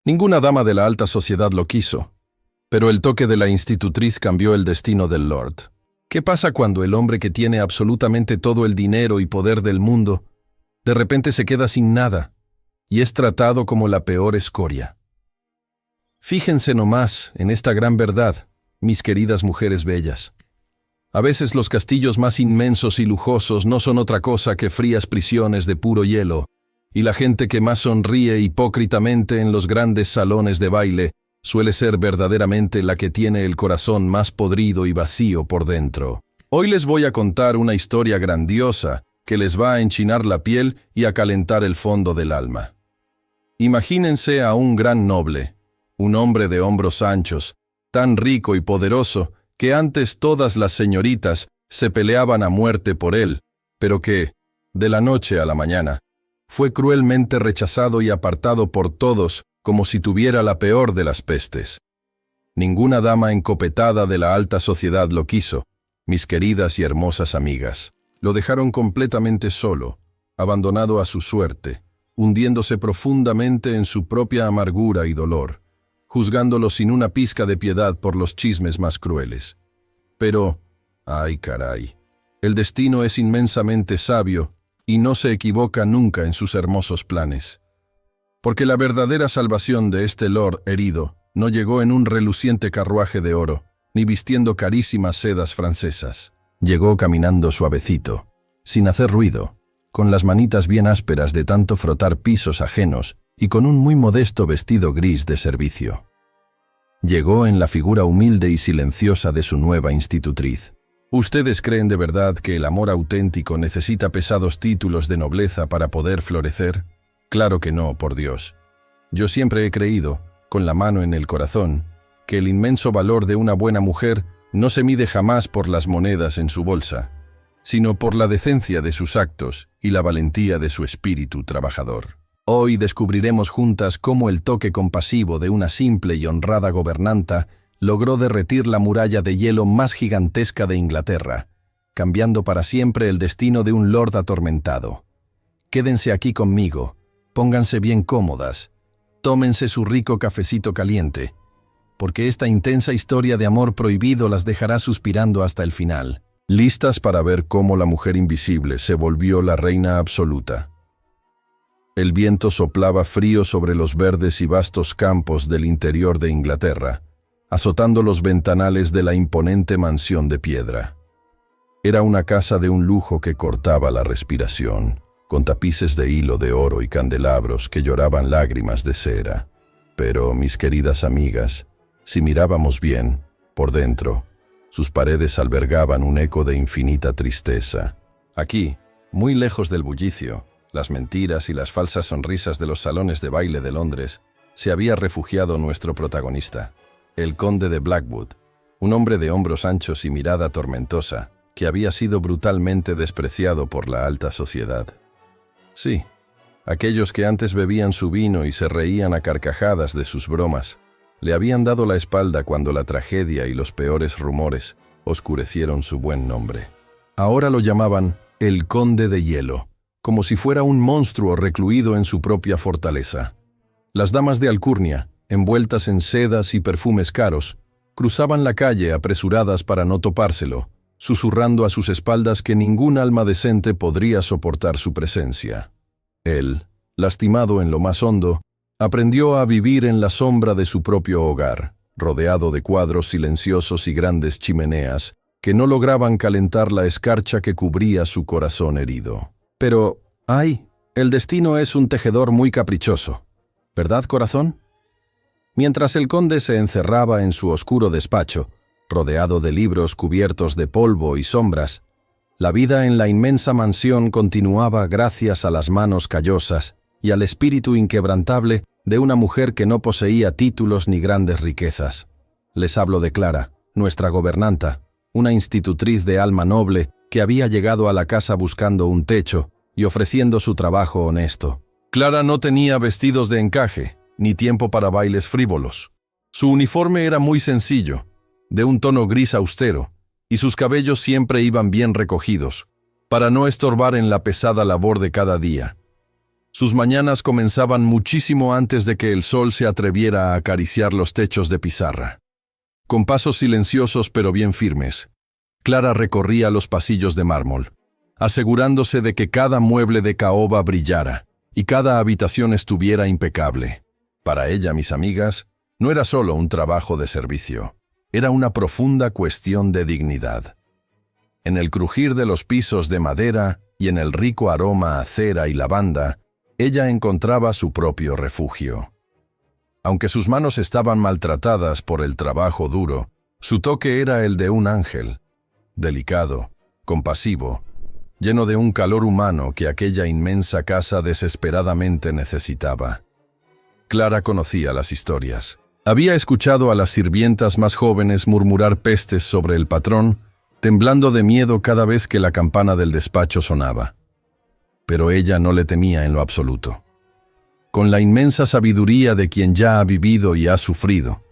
Ninguna dama de la alta sociedad lo quiso, pero el toque de la institutriz cambió el destino del lord. ¿Qué pasa cuando el hombre que tiene absolutamente todo el dinero y poder del mundo, de repente se queda sin nada y es tratado como la peor escoria? Fíjense nomás en esta gran verdad, mis queridas mujeres bellas. A veces los castillos más inmensos y lujosos no son otra cosa que frías prisiones de puro hielo, y la gente que más sonríe hipócritamente en los grandes salones de baile suele ser verdaderamente la que tiene el corazón más podrido y vacío por dentro. Hoy les voy a contar una historia grandiosa que les va a enchinar la piel y a calentar el fondo del alma. Imagínense a un gran noble, un hombre de hombros anchos, tan rico y poderoso que antes todas las señoritas se peleaban a muerte por él, pero que, de la noche a la mañana, fue cruelmente rechazado y apartado por todos como si tuviera la peor de las pestes. Ninguna dama encopetada de la alta sociedad lo quiso, mis queridas y hermosas amigas. Lo dejaron completamente solo, abandonado a su suerte, hundiéndose profundamente en su propia amargura y dolor, juzgándolo sin una pizca de piedad por los chismes más crueles. Pero, ¡ay caray! El destino es inmensamente sabio y no se equivoca nunca en sus hermosos planes. Porque la verdadera salvación de este lord herido no llegó en un reluciente carruaje de oro, ni vistiendo carísimas sedas francesas. Llegó caminando suavecito, sin hacer ruido, con las manitas bien ásperas de tanto frotar pisos ajenos y con un muy modesto vestido gris de servicio. Llegó en la figura humilde y silenciosa de su nueva institutriz. ¿Ustedes creen de verdad que el amor auténtico necesita pesados títulos de nobleza para poder florecer? Claro que no, por Dios. Yo siempre he creído, con la mano en el corazón, que el inmenso valor de una buena mujer no se mide jamás por las monedas en su bolsa, sino por la decencia de sus actos y la valentía de su espíritu trabajador. Hoy descubriremos juntas cómo el toque compasivo de una simple y honrada gobernanta logró derretir la muralla de hielo más gigantesca de Inglaterra, cambiando para siempre el destino de un lord atormentado. Quédense aquí conmigo, pónganse bien cómodas, tómense su rico cafecito caliente, porque esta intensa historia de amor prohibido las dejará suspirando hasta el final, listas para ver cómo la mujer invisible se volvió la reina absoluta. El viento soplaba frío sobre los verdes y vastos campos del interior de Inglaterra, azotando los ventanales de la imponente mansión de piedra. Era una casa de un lujo que cortaba la respiración, con tapices de hilo de oro y candelabros que lloraban lágrimas de cera. Pero, mis queridas amigas, si mirábamos bien, por dentro, sus paredes albergaban un eco de infinita tristeza. Aquí, muy lejos del bullicio, las mentiras y las falsas sonrisas de los salones de baile de Londres, se había refugiado nuestro protagonista, el conde de Blackwood, un hombre de hombros anchos y mirada tormentosa, que había sido brutalmente despreciado por la alta sociedad. Sí, aquellos que antes bebían su vino y se reían a carcajadas de sus bromas, le habían dado la espalda cuando la tragedia y los peores rumores oscurecieron su buen nombre. Ahora lo llamaban el Conde de Hielo, como si fuera un monstruo recluido en su propia fortaleza. Las damas de alcurnia, envueltas en sedas y perfumes caros, cruzaban la calle apresuradas para no topárselo, susurrando a sus espaldas que ningún alma decente podría soportar su presencia. Él, lastimado en lo más hondo, aprendió a vivir en la sombra de su propio hogar, rodeado de cuadros silenciosos y grandes chimeneas que no lograban calentar la escarcha que cubría su corazón herido. Pero, ¡ay! El destino es un tejedor muy caprichoso, ¿verdad, corazón? Mientras el conde se encerraba en su oscuro despacho, rodeado de libros cubiertos de polvo y sombras, la vida en la inmensa mansión continuaba gracias a las manos callosas y al espíritu inquebrantable de una mujer que no poseía títulos ni grandes riquezas. Les hablo de Clara, nuestra gobernanta, una institutriz de alma noble que había llegado a la casa buscando un techo y ofreciendo su trabajo honesto. Clara no tenía vestidos de encaje, ni tiempo para bailes frívolos. Su uniforme era muy sencillo, de un tono gris austero, y sus cabellos siempre iban bien recogidos, para no estorbar en la pesada labor de cada día. Sus mañanas comenzaban muchísimo antes de que el sol se atreviera a acariciar los techos de pizarra. Con pasos silenciosos pero bien firmes, Clara recorría los pasillos de mármol, asegurándose de que cada mueble de caoba brillara y cada habitación estuviera impecable. Para ella, mis amigas, no era solo un trabajo de servicio, era una profunda cuestión de dignidad. En el crujir de los pisos de madera y en el rico aroma a cera y lavanda, ella encontraba su propio refugio. Aunque sus manos estaban maltratadas por el trabajo duro, su toque era el de un ángel, delicado, compasivo, lleno de un calor humano que aquella inmensa casa desesperadamente necesitaba. Clara conocía las historias. Había escuchado a las sirvientas más jóvenes murmurar pestes sobre el patrón, temblando de miedo cada vez que la campana del despacho sonaba. Pero ella no le temía en lo absoluto. Con la inmensa sabiduría de quien ya ha vivido y ha sufrido,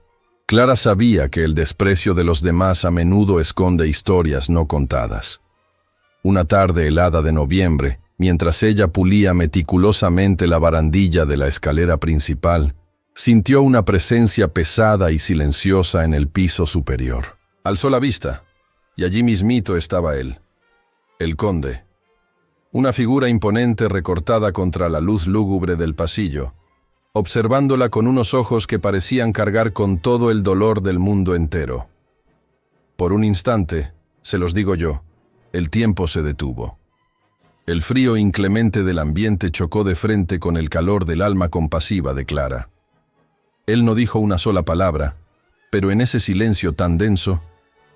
Clara sabía que el desprecio de los demás a menudo esconde historias no contadas. Una tarde helada de noviembre, mientras ella pulía meticulosamente la barandilla de la escalera principal, sintió una presencia pesada y silenciosa en el piso superior. Alzó la vista, y allí mismito estaba él, el conde. Una figura imponente recortada contra la luz lúgubre del pasillo, observándola con unos ojos que parecían cargar con todo el dolor del mundo entero. Por un instante, se los digo yo, el tiempo se detuvo. El frío inclemente del ambiente chocó de frente con el calor del alma compasiva de Clara. Él no dijo una sola palabra, pero en ese silencio tan denso,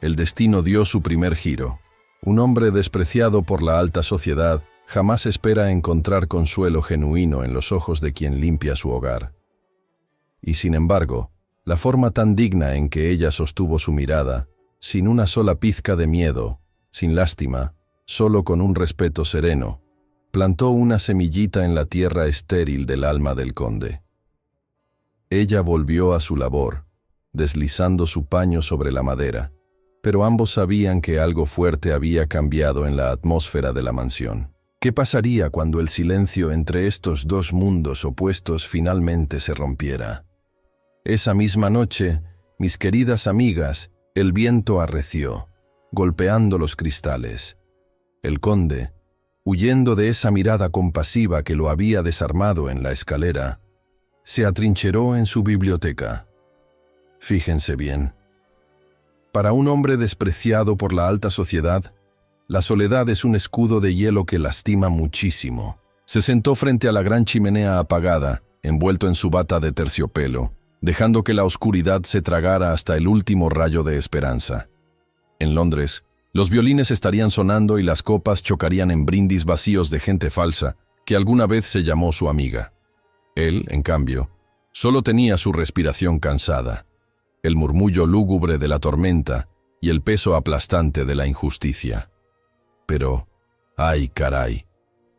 el destino dio su primer giro. Un hombre despreciado por la alta sociedad jamás espera encontrar consuelo genuino en los ojos de quien limpia su hogar. Y sin embargo, la forma tan digna en que ella sostuvo su mirada, sin una sola pizca de miedo, sin lástima, solo con un respeto sereno, plantó una semillita en la tierra estéril del alma del conde. Ella volvió a su labor, deslizando su paño sobre la madera, pero ambos sabían que algo fuerte había cambiado en la atmósfera de la mansión. ¿Qué pasaría cuando el silencio entre estos dos mundos opuestos finalmente se rompiera? Esa misma noche, mis queridas amigas, el viento arreció, golpeando los cristales. El conde, huyendo de esa mirada compasiva que lo había desarmado en la escalera, se atrincheró en su biblioteca. Fíjense bien. Para un hombre despreciado por la alta sociedad, la soledad es un escudo de hielo que lastima muchísimo. Se sentó frente a la gran chimenea apagada, envuelto en su bata de terciopelo, dejando que la oscuridad se tragara hasta el último rayo de esperanza. En Londres, los violines estarían sonando y las copas chocarían en brindis vacíos de gente falsa que alguna vez se llamó su amiga. Él, en cambio, solo tenía su respiración cansada, el murmullo lúgubre de la tormenta y el peso aplastante de la injusticia. Pero, ¡ay caray!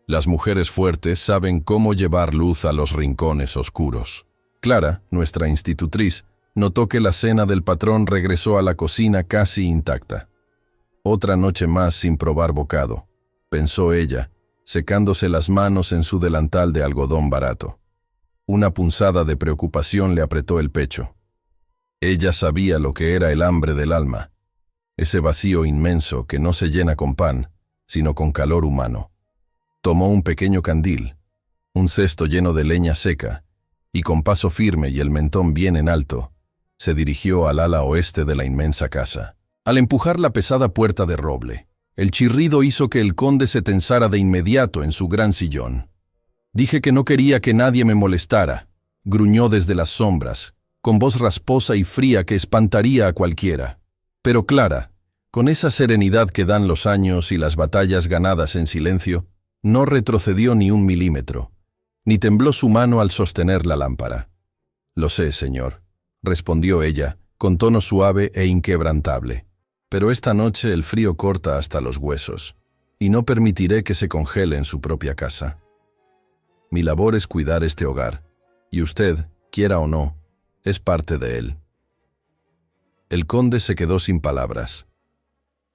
Las mujeres fuertes saben cómo llevar luz a los rincones oscuros. Clara, nuestra institutriz, notó que la cena del patrón regresó a la cocina casi intacta. Otra noche más sin probar bocado, pensó ella, secándose las manos en su delantal de algodón barato. Una punzada de preocupación le apretó el pecho. Ella sabía lo que era el hambre del alma, ese vacío inmenso que no se llena con pan, sino con calor humano. Tomó un pequeño candil, un cesto lleno de leña seca, y con paso firme y el mentón bien en alto, se dirigió al ala oeste de la inmensa casa. Al empujar la pesada puerta de roble, el chirrido hizo que el conde se tensara de inmediato en su gran sillón. Dije que no quería que nadie me molestara, gruñó desde las sombras, con voz rasposa y fría que espantaría a cualquiera. Pero Clara, con esa serenidad que dan los años y las batallas ganadas en silencio, no retrocedió ni un milímetro, ni tembló su mano al sostener la lámpara. «Lo sé, señor», respondió ella, con tono suave e inquebrantable. «Pero esta noche el frío corta hasta los huesos, y no permitiré que se congele en su propia casa. Mi labor es cuidar este hogar, y usted, quiera o no, es parte de él». El conde se quedó sin palabras.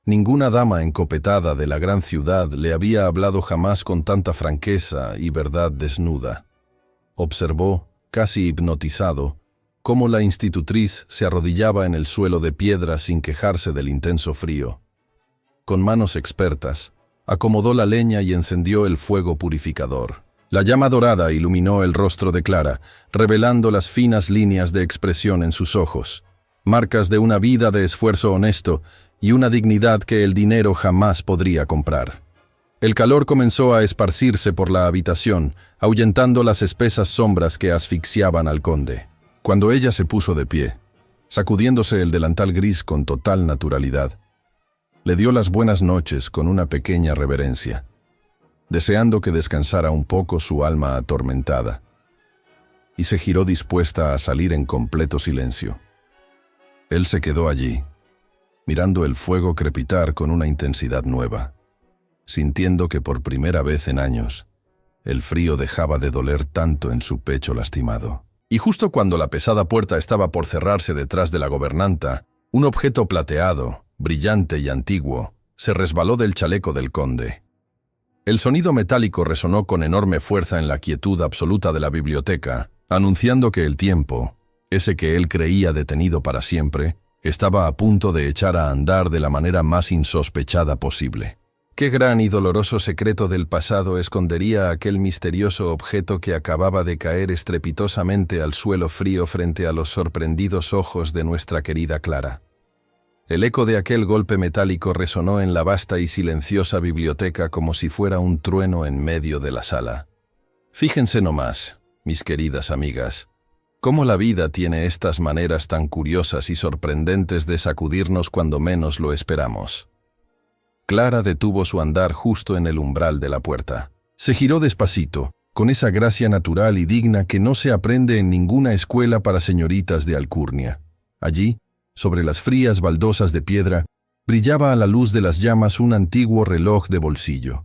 Ninguna dama encopetada de la gran ciudad le había hablado jamás con tanta franqueza y verdad desnuda. Observó, casi hipnotizado, cómo la institutriz se arrodillaba en el suelo de piedra sin quejarse del intenso frío. Con manos expertas, acomodó la leña y encendió el fuego purificador. La llama dorada iluminó el rostro de Clara, revelando las finas líneas de expresión en sus ojos, marcas de una vida de esfuerzo honesto y una dignidad que el dinero jamás podría comprar. El calor comenzó a esparcirse por la habitación, ahuyentando las espesas sombras que asfixiaban al conde. Cuando ella se puso de pie, sacudiéndose el delantal gris con total naturalidad, le dio las buenas noches con una pequeña reverencia, deseando que descansara un poco su alma atormentada, y se giró dispuesta a salir en completo silencio. Él se quedó allí, mirando el fuego crepitar con una intensidad nueva, sintiendo que por primera vez en años, el frío dejaba de doler tanto en su pecho lastimado. Y justo cuando la pesada puerta estaba por cerrarse detrás de la gobernanta, un objeto plateado, brillante y antiguo, se resbaló del chaleco del conde. El sonido metálico resonó con enorme fuerza en la quietud absoluta de la biblioteca, anunciando que el tiempo, ese que él creía detenido para siempre, estaba a punto de echar a andar de la manera más insospechada posible. ¿Qué gran y doloroso secreto del pasado escondería aquel misterioso objeto que acababa de caer estrepitosamente al suelo frío frente a los sorprendidos ojos de nuestra querida Clara? El eco de aquel golpe metálico resonó en la vasta y silenciosa biblioteca como si fuera un trueno en medio de la sala. Fíjense nomás, mis queridas amigas, cómo la vida tiene estas maneras tan curiosas y sorprendentes de sacudirnos cuando menos lo esperamos. Clara detuvo su andar justo en el umbral de la puerta. Se giró despacito, con esa gracia natural y digna que no se aprende en ninguna escuela para señoritas de alcurnia. Allí, sobre las frías baldosas de piedra, brillaba a la luz de las llamas un antiguo reloj de bolsillo.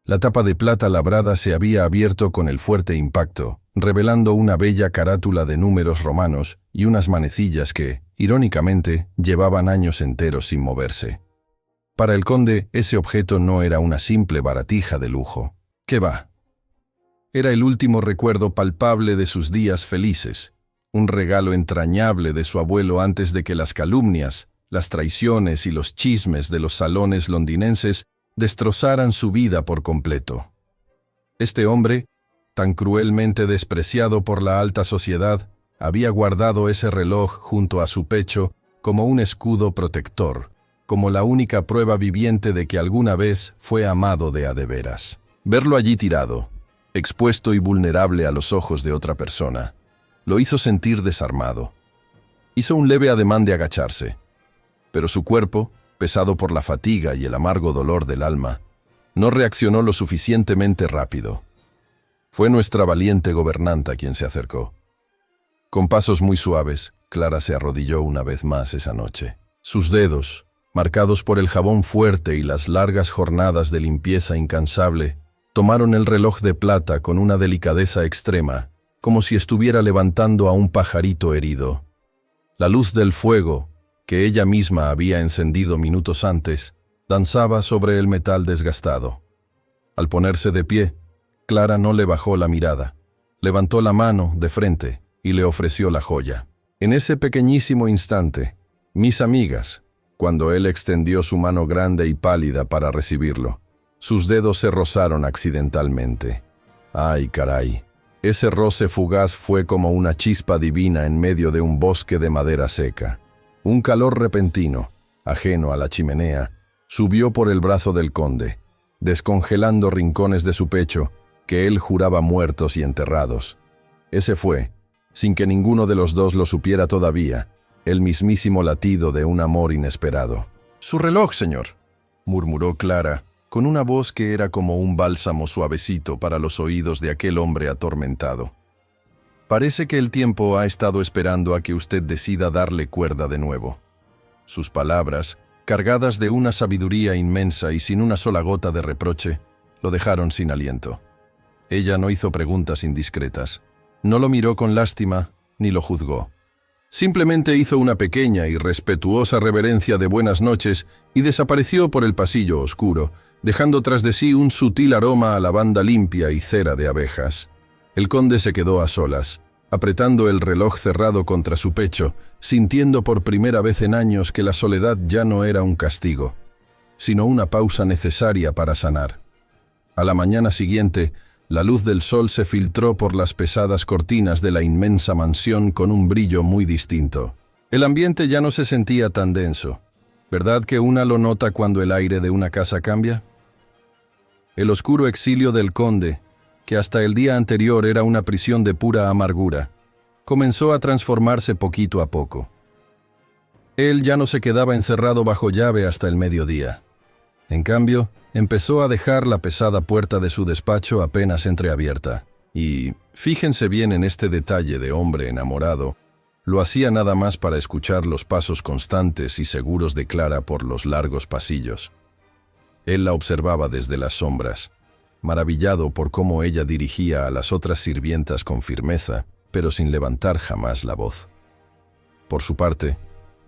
La tapa de plata labrada se había abierto con el fuerte impacto, revelando una bella carátula de números romanos y unas manecillas que, irónicamente, llevaban años enteros sin moverse. Para el conde, ese objeto no era una simple baratija de lujo. ¿Qué va? Era el último recuerdo palpable de sus días felices, un regalo entrañable de su abuelo antes de que las calumnias, las traiciones y los chismes de los salones londinenses destrozaran su vida por completo. Este hombre, tan cruelmente despreciado por la alta sociedad, había guardado ese reloj junto a su pecho como un escudo protector, como la única prueba viviente de que alguna vez fue amado de a de veras. Verlo allí tirado, expuesto y vulnerable a los ojos de otra persona, lo hizo sentir desarmado. Hizo un leve ademán de agacharse, pero su cuerpo, pesado por la fatiga y el amargo dolor del alma, no reaccionó lo suficientemente rápido. Fue nuestra valiente gobernanta quien se acercó. Con pasos muy suaves, Clara se arrodilló una vez más esa noche. Sus dedos, marcados por el jabón fuerte y las largas jornadas de limpieza incansable, tomaron el reloj de plata con una delicadeza extrema, como si estuviera levantando a un pajarito herido. La luz del fuego, que ella misma había encendido minutos antes, danzaba sobre el metal desgastado. Al ponerse de pie, Clara no le bajó la mirada. Levantó la mano de frente y le ofreció la joya. En ese pequeñísimo instante, mis amigas, cuando él extendió su mano grande y pálida para recibirlo, sus dedos se rozaron accidentalmente. ¡Ay, caray! Ese roce fugaz fue como una chispa divina en medio de un bosque de madera seca. Un calor repentino, ajeno a la chimenea, subió por el brazo del conde, descongelando rincones de su pecho que él juraba muertos y enterrados. Ese fue, sin que ninguno de los dos lo supiera todavía, el mismísimo latido de un amor inesperado. «Su reloj, señor», murmuró Clara, con una voz que era como un bálsamo suavecito para los oídos de aquel hombre atormentado. «Parece que el tiempo ha estado esperando a que usted decida darle cuerda de nuevo». Sus palabras, cargadas de una sabiduría inmensa y sin una sola gota de reproche, lo dejaron sin aliento. Ella no hizo preguntas indiscretas. No lo miró con lástima, ni lo juzgó. Simplemente hizo una pequeña y respetuosa reverencia de buenas noches y desapareció por el pasillo oscuro, dejando tras de sí un sutil aroma a lavanda limpia y cera de abejas. El conde se quedó a solas, apretando el reloj cerrado contra su pecho, sintiendo por primera vez en años que la soledad ya no era un castigo, sino una pausa necesaria para sanar. A la mañana siguiente, la luz del sol se filtró por las pesadas cortinas de la inmensa mansión con un brillo muy distinto. El ambiente ya no se sentía tan denso. ¿Verdad que una lo nota cuando el aire de una casa cambia? El oscuro exilio del conde, que hasta el día anterior era una prisión de pura amargura, comenzó a transformarse poquito a poco. Él ya no se quedaba encerrado bajo llave hasta el mediodía. En cambio, empezó a dejar la pesada puerta de su despacho apenas entreabierta. Y, fíjense bien en este detalle de hombre enamorado, lo hacía nada más para escuchar los pasos constantes y seguros de Clara por los largos pasillos. Él la observaba desde las sombras, maravillado por cómo ella dirigía a las otras sirvientas con firmeza, pero sin levantar jamás la voz. Por su parte,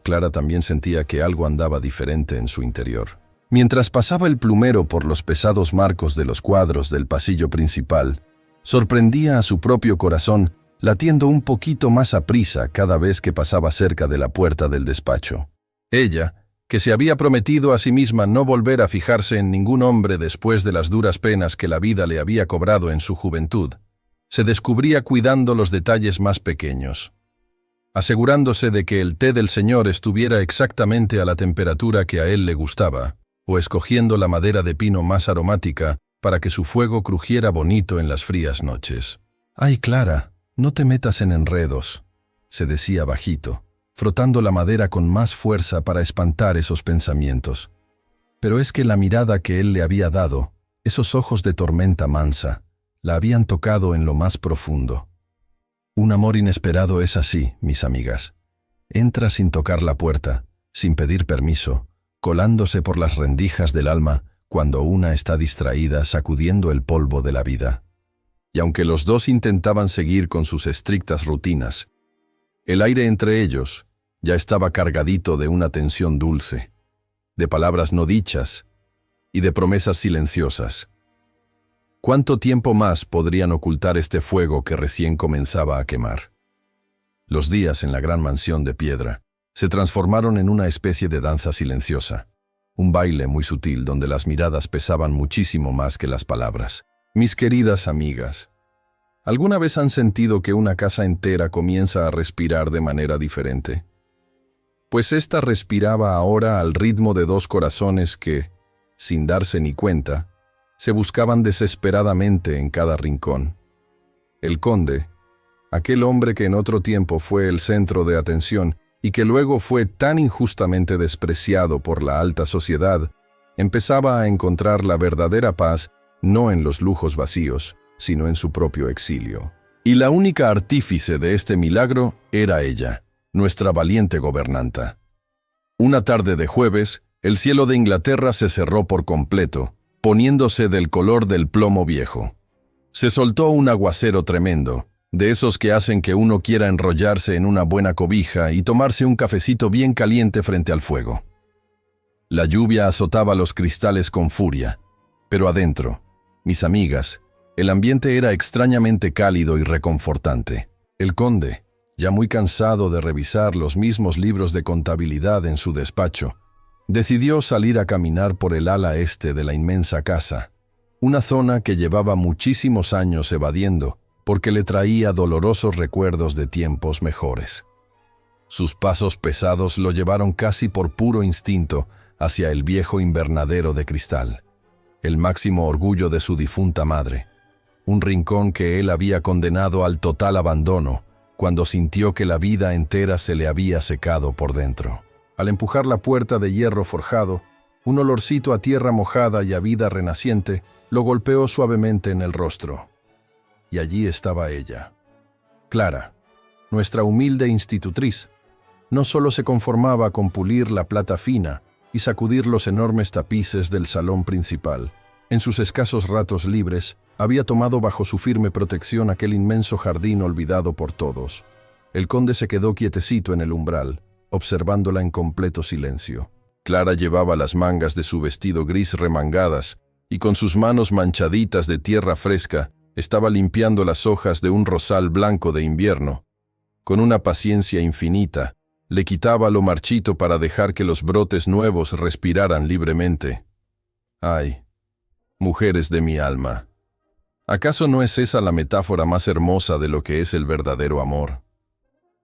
Clara también sentía que algo andaba diferente en su interior. Mientras pasaba el plumero por los pesados marcos de los cuadros del pasillo principal, sorprendía a su propio corazón latiendo un poquito más aprisa cada vez que pasaba cerca de la puerta del despacho. Ella, que se había prometido a sí misma no volver a fijarse en ningún hombre después de las duras penas que la vida le había cobrado en su juventud, se descubría cuidando los detalles más pequeños, asegurándose de que el té del señor estuviera exactamente a la temperatura que a él le gustaba, o escogiendo la madera de pino más aromática para que su fuego crujiera bonito en las frías noches. «Ay, Clara, no te metas en enredos», se decía bajito, frotando la madera con más fuerza para espantar esos pensamientos. Pero es que la mirada que él le había dado, esos ojos de tormenta mansa, la habían tocado en lo más profundo. Un amor inesperado es así, mis amigas. Entra sin tocar la puerta, sin pedir permiso, colándose por las rendijas del alma cuando una está distraída sacudiendo el polvo de la vida. Y aunque los dos intentaban seguir con sus estrictas rutinas, el aire entre ellos ya estaba cargadito de una tensión dulce, de palabras no dichas y de promesas silenciosas. ¿Cuánto tiempo más podrían ocultar este fuego que recién comenzaba a quemar? Los días en la gran mansión de piedra se transformaron en una especie de danza silenciosa, un baile muy sutil donde las miradas pesaban muchísimo más que las palabras. Mis queridas amigas, ¿alguna vez han sentido que una casa entera comienza a respirar de manera diferente? Pues ésta respiraba ahora al ritmo de dos corazones que, sin darse ni cuenta, se buscaban desesperadamente en cada rincón. El conde, aquel hombre que en otro tiempo fue el centro de atención y que luego fue tan injustamente despreciado por la alta sociedad, empezaba a encontrar la verdadera paz no en los lujos vacíos, sino en su propio exilio. Y la única artífice de este milagro era ella, nuestra valiente gobernanta. Una tarde de jueves, el cielo de Inglaterra se cerró por completo, poniéndose del color del plomo viejo. Se soltó un aguacero tremendo, de esos que hacen que uno quiera enrollarse en una buena cobija y tomarse un cafecito bien caliente frente al fuego. La lluvia azotaba los cristales con furia, pero adentro, mis amigas, el ambiente era extrañamente cálido y reconfortante. El conde, ya muy cansado de revisar los mismos libros de contabilidad en su despacho, decidió salir a caminar por el ala este de la inmensa casa, una zona que llevaba muchísimos años evadiendo, porque le traía dolorosos recuerdos de tiempos mejores. Sus pasos pesados lo llevaron casi por puro instinto hacia el viejo invernadero de cristal, el máximo orgullo de su difunta madre, un rincón que él había condenado al total abandono cuando sintió que la vida entera se le había secado por dentro. Al empujar la puerta de hierro forjado, un olorcito a tierra mojada y a vida renaciente lo golpeó suavemente en el rostro. Y allí estaba ella. Clara, nuestra humilde institutriz, no solo se conformaba con pulir la plata fina y sacudir los enormes tapices del salón principal. En sus escasos ratos libres, había tomado bajo su firme protección aquel inmenso jardín olvidado por todos. El conde se quedó quietecito en el umbral, observándola en completo silencio. Clara llevaba las mangas de su vestido gris remangadas y con sus manos manchaditas de tierra fresca estaba limpiando las hojas de un rosal blanco de invierno. Con una paciencia infinita, le quitaba lo marchito para dejar que los brotes nuevos respiraran libremente. ¡Ay! Mujeres de mi alma. ¿Acaso no es esa la metáfora más hermosa de lo que es el verdadero amor?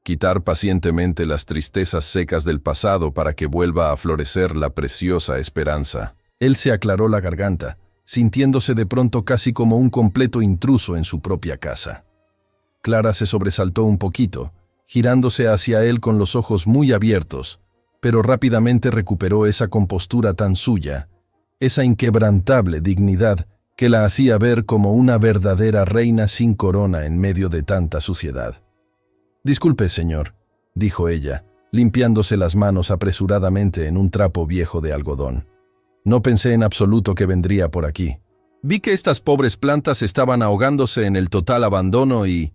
Quitar pacientemente las tristezas secas del pasado para que vuelva a florecer la preciosa esperanza. Él se aclaró la garganta, sintiéndose de pronto casi como un completo intruso en su propia casa. Clara se sobresaltó un poquito, girándose hacia él con los ojos muy abiertos, pero rápidamente recuperó esa compostura tan suya, esa inquebrantable dignidad que la hacía ver como una verdadera reina sin corona en medio de tanta suciedad. «Disculpe, señor», dijo ella, limpiándose las manos apresuradamente en un trapo viejo de algodón. «No pensé en absoluto que vendría por aquí. Vi que estas pobres plantas estaban ahogándose en el total abandono y...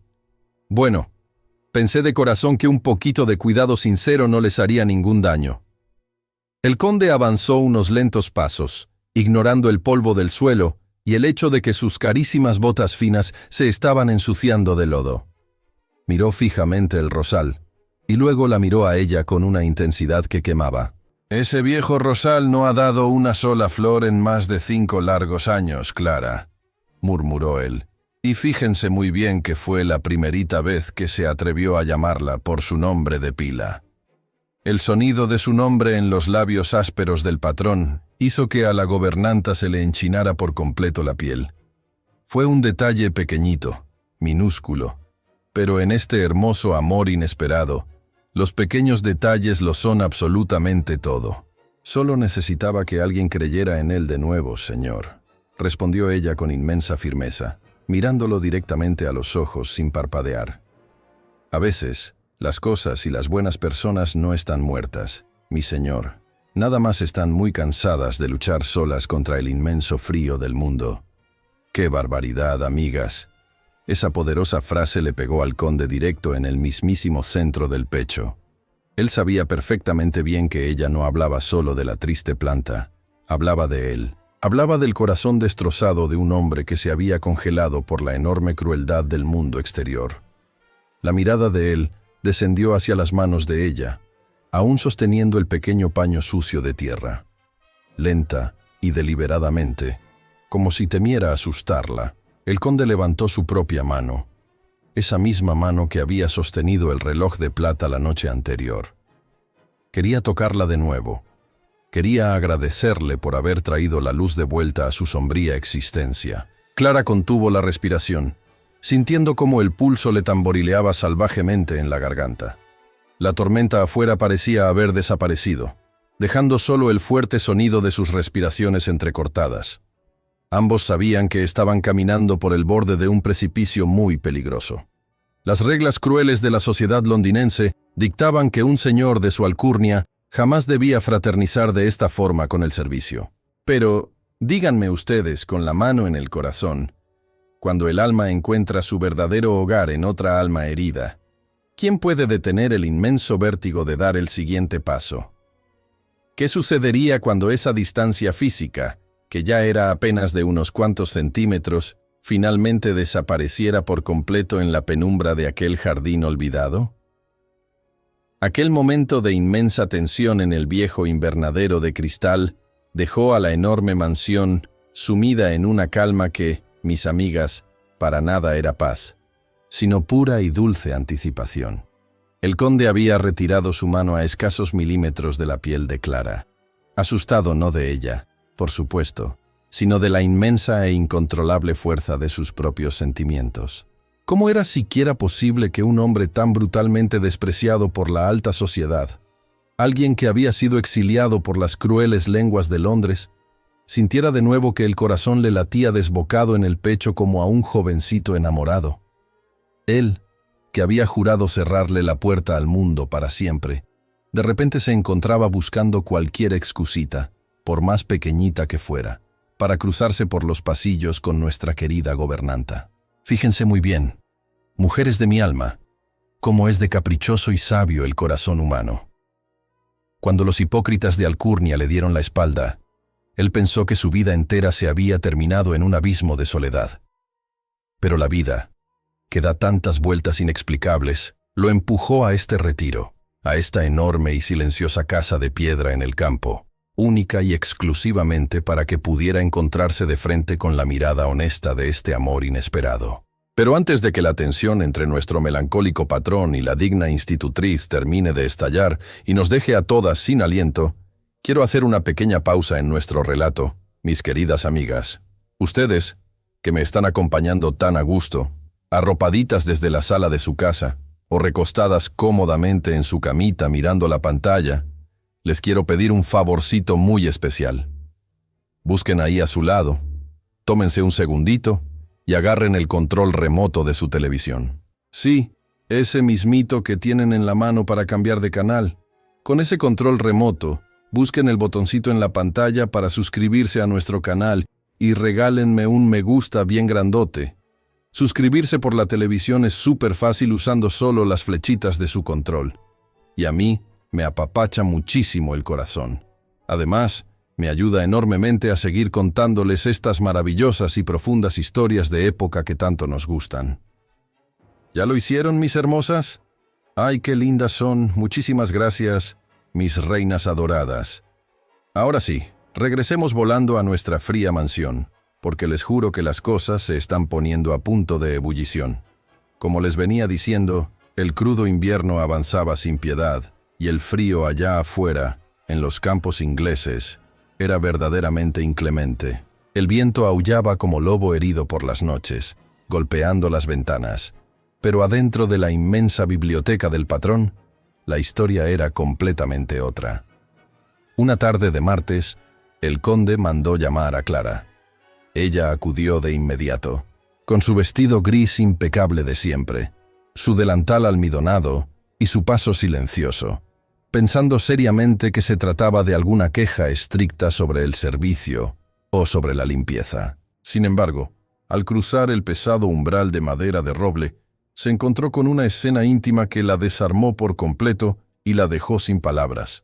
Bueno, pensé de corazón que un poquito de cuidado sincero no les haría ningún daño». El conde avanzó unos lentos pasos, ignorando el polvo del suelo y el hecho de que sus carísimas botas finas se estaban ensuciando de lodo. Miró fijamente el rosal, y luego la miró a ella con una intensidad que quemaba. «Ese viejo rosal no ha dado una sola flor en más de 5 largos años, Clara», murmuró él. «Y fíjense muy bien que fue la primerita vez que se atrevió a llamarla por su nombre de pila». El sonido de su nombre en los labios ásperos del patrón hizo que a la gobernanta se le enchinara por completo la piel. Fue un detalle pequeñito, minúsculo, pero en este hermoso amor inesperado, los pequeños detalles lo son absolutamente todo. «Solo necesitaba que alguien creyera en él de nuevo, señor», respondió ella con inmensa firmeza, mirándolo directamente a los ojos sin parpadear. «A veces, las cosas y las buenas personas no están muertas, mi señor. Nada más están muy cansadas de luchar solas contra el inmenso frío del mundo». «¡Qué barbaridad, amigas!». Esa poderosa frase le pegó al conde directo en el mismísimo centro del pecho. Él sabía perfectamente bien que ella no hablaba solo de la triste planta, hablaba de él. Hablaba del corazón destrozado de un hombre que se había congelado por la enorme crueldad del mundo exterior. La mirada de él descendió hacia las manos de ella, aún sosteniendo el pequeño paño sucio de tierra. Lenta y deliberadamente, como si temiera asustarla, el conde levantó su propia mano, esa misma mano que había sostenido el reloj de plata la noche anterior. Quería tocarla de nuevo. Quería agradecerle por haber traído la luz de vuelta a su sombría existencia. Clara contuvo la respiración, sintiendo cómo el pulso le tamborileaba salvajemente en la garganta. La tormenta afuera parecía haber desaparecido, dejando solo el fuerte sonido de sus respiraciones entrecortadas. Ambos sabían que estaban caminando por el borde de un precipicio muy peligroso. Las reglas crueles de la sociedad londinense dictaban que un señor de su alcurnia jamás debía fraternizar de esta forma con el servicio. Pero, díganme ustedes con la mano en el corazón, cuando el alma encuentra su verdadero hogar en otra alma herida, ¿quién puede detener el inmenso vértigo de dar el siguiente paso? ¿Qué sucedería cuando esa distancia física, que ya era apenas de unos cuantos centímetros, finalmente desapareciera por completo en la penumbra de aquel jardín olvidado? Aquel momento de inmensa tensión en el viejo invernadero de cristal dejó a la enorme mansión sumida en una calma que, mis amigas, para nada era paz, sino pura y dulce anticipación. El conde había retirado su mano a escasos milímetros de la piel de Clara, asustado no de ella, por supuesto, sino de la inmensa e incontrolable fuerza de sus propios sentimientos. ¿Cómo era siquiera posible que un hombre tan brutalmente despreciado por la alta sociedad, alguien que había sido exiliado por las crueles lenguas de Londres, sintiera de nuevo que el corazón le latía desbocado en el pecho como a un jovencito enamorado? Él, que había jurado cerrarle la puerta al mundo para siempre, de repente se encontraba buscando cualquier excusita, por más pequeñita que fuera, para cruzarse por los pasillos con nuestra querida gobernanta. Fíjense muy bien, mujeres de mi alma, cómo es de caprichoso y sabio el corazón humano. Cuando los hipócritas de Alcurnia le dieron la espalda, él pensó que su vida entera se había terminado en un abismo de soledad. Pero la vida, que da tantas vueltas inexplicables, lo empujó a este retiro, a esta enorme y silenciosa casa de piedra en el campo, única y exclusivamente para que pudiera encontrarse de frente con la mirada honesta de este amor inesperado. Pero antes de que la tensión entre nuestro melancólico patrón y la digna institutriz termine de estallar y nos deje a todas sin aliento, quiero hacer una pequeña pausa en nuestro relato, mis queridas amigas. Ustedes, que me están acompañando tan a gusto, arropaditas desde la sala de su casa, o recostadas cómodamente en su camita mirando la pantalla, les quiero pedir un favorcito muy especial. Busquen ahí a su lado, tómense un segundito y agarren el control remoto de su televisión. Sí, ese mismito que tienen en la mano para cambiar de canal. Con ese control remoto, busquen el botoncito en la pantalla para suscribirse a nuestro canal y regálenme un me gusta bien grandote. Suscribirse por la televisión es súper fácil usando solo las flechitas de su control. Y a mí me apapacha muchísimo el corazón. Además, me ayuda enormemente a seguir contándoles estas maravillosas y profundas historias de época que tanto nos gustan. ¿Ya lo hicieron, mis hermosas? ¡Ay, qué lindas son! Muchísimas gracias, mis reinas adoradas. Ahora sí, regresemos volando a nuestra fría mansión, porque les juro que las cosas se están poniendo a punto de ebullición. Como les venía diciendo, el crudo invierno avanzaba sin piedad, y el frío allá afuera, en los campos ingleses, era verdaderamente inclemente. El viento aullaba como lobo herido por las noches, golpeando las ventanas. Pero adentro de la inmensa biblioteca del patrón, la historia era completamente otra. Una tarde de martes, el conde mandó llamar a Clara. Ella acudió de inmediato, con su vestido gris impecable de siempre, su delantal almidonado y su paso silencioso, pensando seriamente que se trataba de alguna queja estricta sobre el servicio o sobre la limpieza. Sin embargo, al cruzar el pesado umbral de madera de roble, se encontró con una escena íntima que la desarmó por completo y la dejó sin palabras.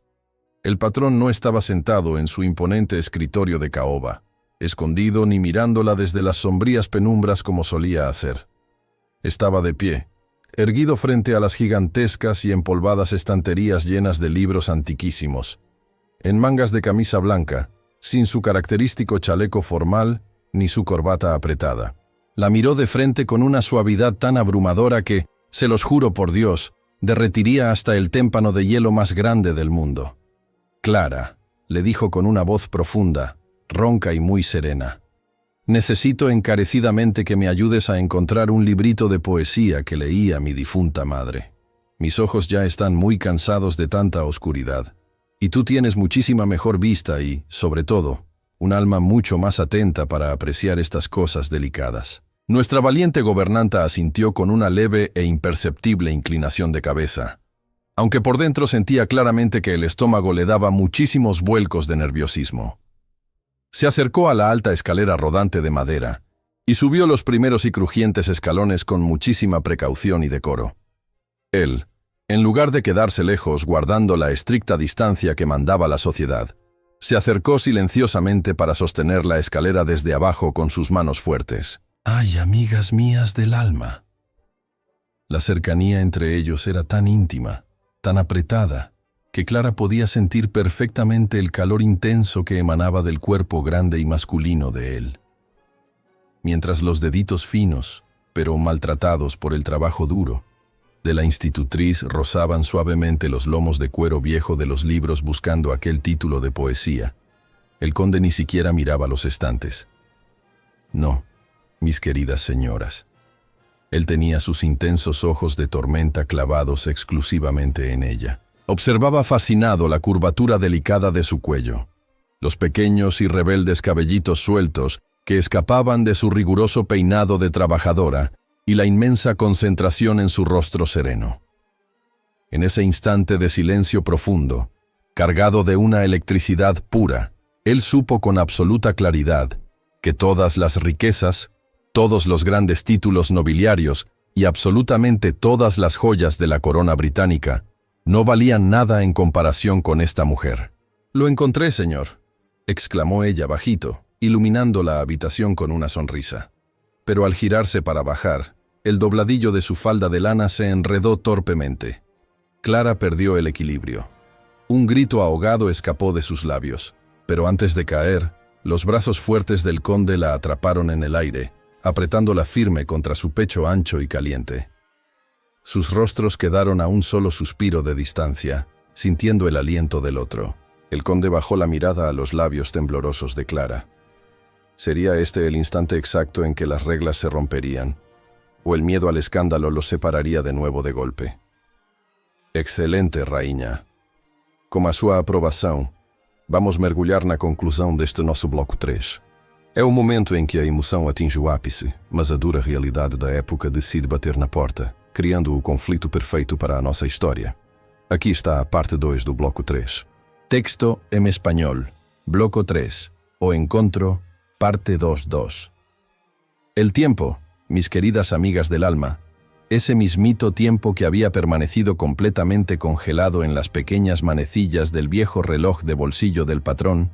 El patrón no estaba sentado en su imponente escritorio de caoba, escondido ni mirándola desde las sombrías penumbras como solía hacer. Estaba de pie, erguido frente a las gigantescas y empolvadas estanterías llenas de libros antiquísimos, en mangas de camisa blanca, sin su característico chaleco formal ni su corbata apretada. La miró de frente con una suavidad tan abrumadora que, se los juro por Dios, derretiría hasta el témpano de hielo más grande del mundo. «Clara», le dijo con una voz profunda, ronca y muy serena, «necesito encarecidamente que me ayudes a encontrar un librito de poesía que leía mi difunta madre. Mis ojos ya están muy cansados de tanta oscuridad, y tú tienes muchísima mejor vista y, sobre todo, un alma mucho más atenta para apreciar estas cosas delicadas». Nuestra valiente gobernanta asintió con una leve e imperceptible inclinación de cabeza, aunque por dentro sentía claramente que el estómago le daba muchísimos vuelcos de nerviosismo. Se acercó a la alta escalera rodante de madera y subió los primeros y crujientes escalones con muchísima precaución y decoro. Él, en lugar de quedarse lejos guardando la estricta distancia que mandaba la sociedad, se acercó silenciosamente para sostener la escalera desde abajo con sus manos fuertes. ¡Ay, amigas mías del alma! La cercanía entre ellos era tan íntima, tan apretada, que Clara podía sentir perfectamente el calor intenso que emanaba del cuerpo grande y masculino de él. Mientras los deditos finos, pero maltratados por el trabajo duro, de la institutriz rozaban suavemente los lomos de cuero viejo de los libros buscando aquel título de poesía, el conde ni siquiera miraba los estantes. No, mis queridas señoras. Él tenía sus intensos ojos de tormenta clavados exclusivamente en ella. Observaba fascinado la curvatura delicada de su cuello, los pequeños y rebeldes cabellitos sueltos que escapaban de su riguroso peinado de trabajadora y la inmensa concentración en su rostro sereno. En ese instante de silencio profundo, cargado de una electricidad pura, él supo con absoluta claridad que todas las riquezas, todos los grandes títulos nobiliarios y absolutamente todas las joyas de la corona británica no valían nada en comparación con esta mujer. «Lo encontré, señor», exclamó ella bajito, iluminando la habitación con una sonrisa. Pero al girarse para bajar, el dobladillo de su falda de lana se enredó torpemente. Clara perdió el equilibrio. Un grito ahogado escapó de sus labios, pero antes de caer, los brazos fuertes del conde la atraparon en el aire, apretándola firme contra su pecho ancho y caliente. Sus rostros quedaron a un solo suspiro de distancia, sintiendo el aliento del otro. El conde bajó la mirada a los labios temblorosos de Clara. ¿Sería este el instante exacto en que las reglas se romperían, o el miedo al escándalo los separaría de nuevo de golpe? «Excelente, rainha. Com a sua aprovação, vamos mergulhar na conclusão deste nosso bloco 3. É o momento em que a emoção atinge o ápice, mas a dura realidade da época decide bater na porta, criando o conflito perfeito para a nossa história. Aqui está a parte 2 do bloco 3. Texto em espanhol. Bloco 3. O encontro, parte 2.2. El tiempo, mis queridas amigas del alma, ese mismito tiempo que había permanecido completamente congelado en las pequeñas manecillas del viejo reloj de bolsillo del patrón,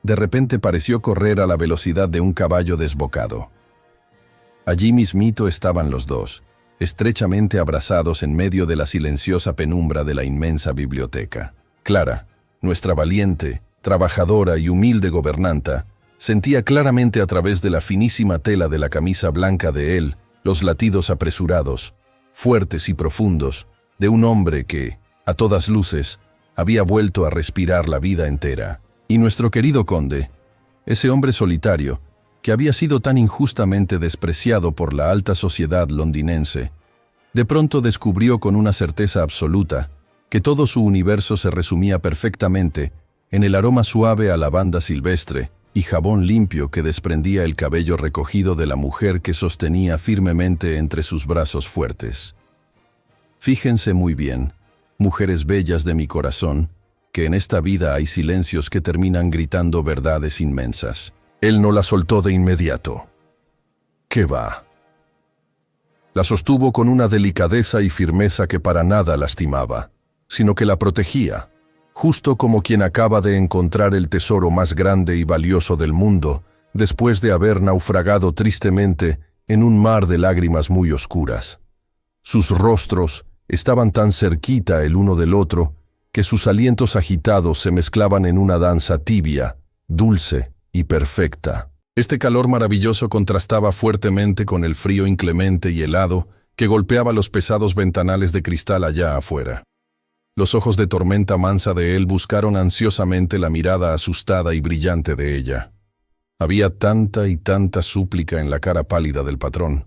de repente pareció correr a la velocidad de un caballo desbocado. Allí mismito estaban los dos, estrechamente abrazados en medio de la silenciosa penumbra de la inmensa biblioteca. Clara, nuestra valiente, trabajadora y humilde gobernanta, sentía claramente a través de la finísima tela de la camisa blanca de él los latidos apresurados, fuertes y profundos, de un hombre que, a todas luces, había vuelto a respirar la vida entera. Y nuestro querido conde, ese hombre solitario, que había sido tan injustamente despreciado por la alta sociedad londinense, de pronto descubrió con una certeza absoluta que todo su universo se resumía perfectamente en el aroma suave a lavanda silvestre y jabón limpio que desprendía el cabello recogido de la mujer que sostenía firmemente entre sus brazos fuertes. Fíjense muy bien, mujeres bellas de mi corazón, que en esta vida hay silencios que terminan gritando verdades inmensas. Él no la soltó de inmediato. ¿Qué va? La sostuvo con una delicadeza y firmeza que para nada lastimaba, sino que la protegía, justo como quien acaba de encontrar el tesoro más grande y valioso del mundo, después de haber naufragado tristemente en un mar de lágrimas muy oscuras. Sus rostros estaban tan cerquita el uno del otro que sus alientos agitados se mezclaban en una danza tibia, dulce y perfecta. Este calor maravilloso contrastaba fuertemente con el frío inclemente y helado que golpeaba los pesados ventanales de cristal allá afuera. Los ojos de tormenta mansa de él buscaron ansiosamente la mirada asustada y brillante de ella. Había tanta y tanta súplica en la cara pálida del patrón,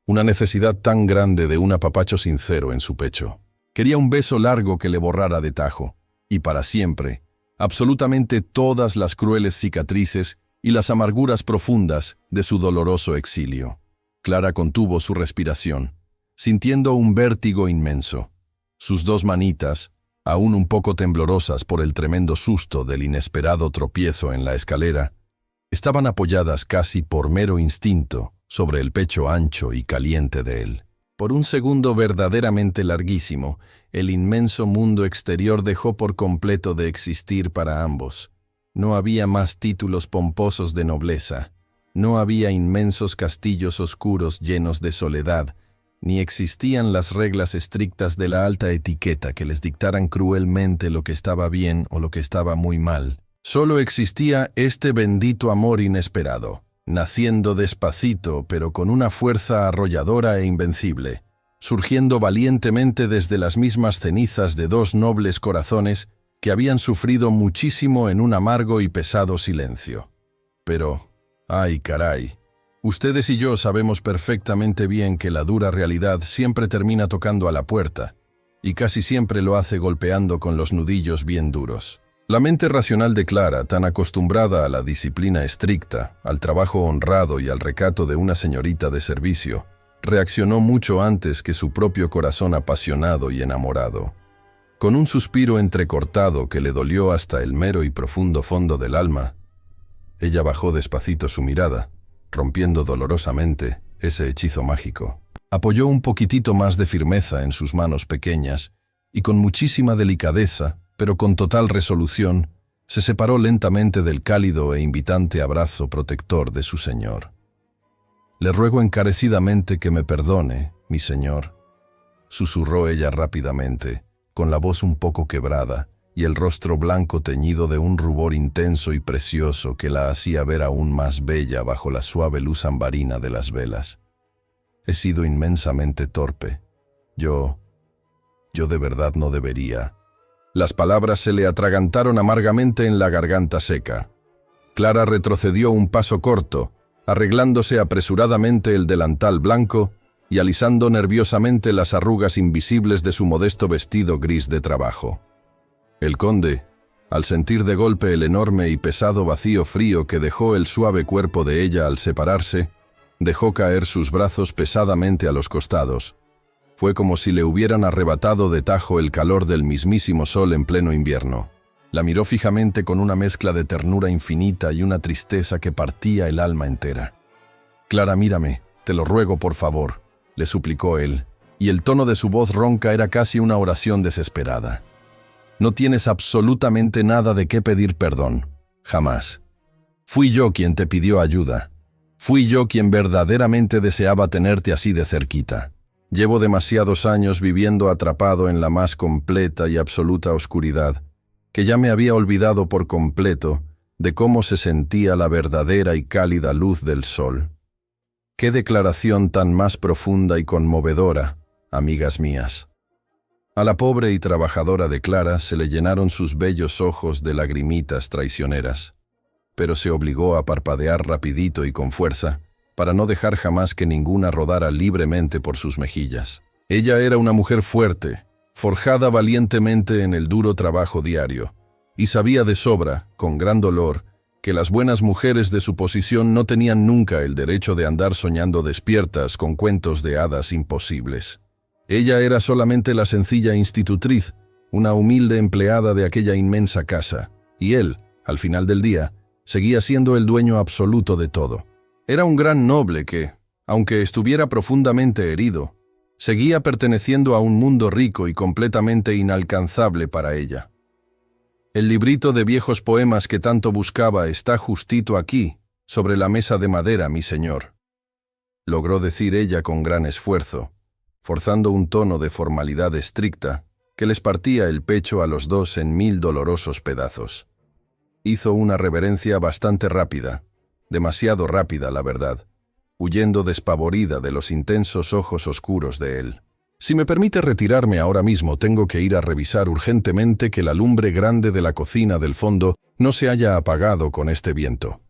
una necesidad tan grande de un apapacho sincero en su pecho. Quería un beso largo que le borrara de tajo, y para siempre, absolutamente todas las crueles cicatrices y las amarguras profundas de su doloroso exilio. Clara contuvo su respiración, sintiendo un vértigo inmenso. Sus dos manitas, aún un poco temblorosas por el tremendo susto del inesperado tropiezo en la escalera, estaban apoyadas casi por mero instinto sobre el pecho ancho y caliente de él. Por un segundo verdaderamente larguísimo, el inmenso mundo exterior dejó por completo de existir para ambos. No había más títulos pomposos de nobleza, no había inmensos castillos oscuros llenos de soledad, ni existían las reglas estrictas de la alta etiqueta que les dictaran cruelmente lo que estaba bien o lo que estaba muy mal. Solo existía este bendito amor inesperado, naciendo despacito pero con una fuerza arrolladora e invencible, surgiendo valientemente desde las mismas cenizas de dos nobles corazones que habían sufrido muchísimo en un amargo y pesado silencio. Pero, ¡ay caray! Ustedes y yo sabemos perfectamente bien que la dura realidad siempre termina tocando a la puerta, y casi siempre lo hace golpeando con los nudillos bien duros. La mente racional de Clara, tan acostumbrada a la disciplina estricta, al trabajo honrado y al recato de una señorita de servicio, reaccionó mucho antes que su propio corazón apasionado y enamorado. Con un suspiro entrecortado que le dolió hasta el mero y profundo fondo del alma, ella bajó despacito su mirada, rompiendo dolorosamente ese hechizo mágico. Apoyó un poquitito más de firmeza en sus manos pequeñas y con muchísima delicadeza, pero con total resolución, se separó lentamente del cálido e invitante abrazo protector de su señor. «Le ruego encarecidamente que me perdone, mi señor», susurró ella rápidamente, con la voz un poco quebrada y el rostro blanco teñido de un rubor intenso y precioso que la hacía ver aún más bella bajo la suave luz ambarina de las velas. «He sido inmensamente torpe. Yo de verdad no debería». Las palabras se le atragantaron amargamente en la garganta seca. Clara retrocedió un paso corto, arreglándose apresuradamente el delantal blanco y alisando nerviosamente las arrugas invisibles de su modesto vestido gris de trabajo. El conde, al sentir de golpe el enorme y pesado vacío frío que dejó el suave cuerpo de ella al separarse, dejó caer sus brazos pesadamente a los costados. Fue como si le hubieran arrebatado de tajo el calor del mismísimo sol en pleno invierno. La miró fijamente con una mezcla de ternura infinita y una tristeza que partía el alma entera. «Clara, mírame, te lo ruego por favor», le suplicó él, y el tono de su voz ronca era casi una oración desesperada. «No tienes absolutamente nada de qué pedir perdón, jamás. Fui yo quien te pidió ayuda. Fui yo quien verdaderamente deseaba tenerte así de cerquita. Llevo demasiados años viviendo atrapado en la más completa y absoluta oscuridad, que ya me había olvidado por completo de cómo se sentía la verdadera y cálida luz del sol. Qué declaración tan más profunda y conmovedora, amigas mías». A la pobre y trabajadora de Clara se le llenaron sus bellos ojos de lagrimitas traicioneras, pero se obligó a parpadear rapidito y con fuerza, para no dejar jamás que ninguna rodara libremente por sus mejillas. Ella era una mujer fuerte, forjada valientemente en el duro trabajo diario, y sabía de sobra, con gran dolor, que las buenas mujeres de su posición no tenían nunca el derecho de andar soñando despiertas con cuentos de hadas imposibles. Ella era solamente la sencilla institutriz, una humilde empleada de aquella inmensa casa, y él, al final del día, seguía siendo el dueño absoluto de todo. Era un gran noble que, aunque estuviera profundamente herido, seguía perteneciendo a un mundo rico y completamente inalcanzable para ella. «El librito de viejos poemas que tanto buscaba está justito aquí, sobre la mesa de madera, mi señor», logró decir ella con gran esfuerzo, forzando un tono de formalidad estricta que les partía el pecho a los dos en 1000 dolorosos pedazos. Hizo una reverencia bastante rápida, demasiado rápida, la verdad, huyendo despavorida de los intensos ojos oscuros de él. «Si me permite retirarme ahora mismo, tengo que ir a revisar urgentemente que la lumbre grande de la cocina del fondo no se haya apagado con este viento».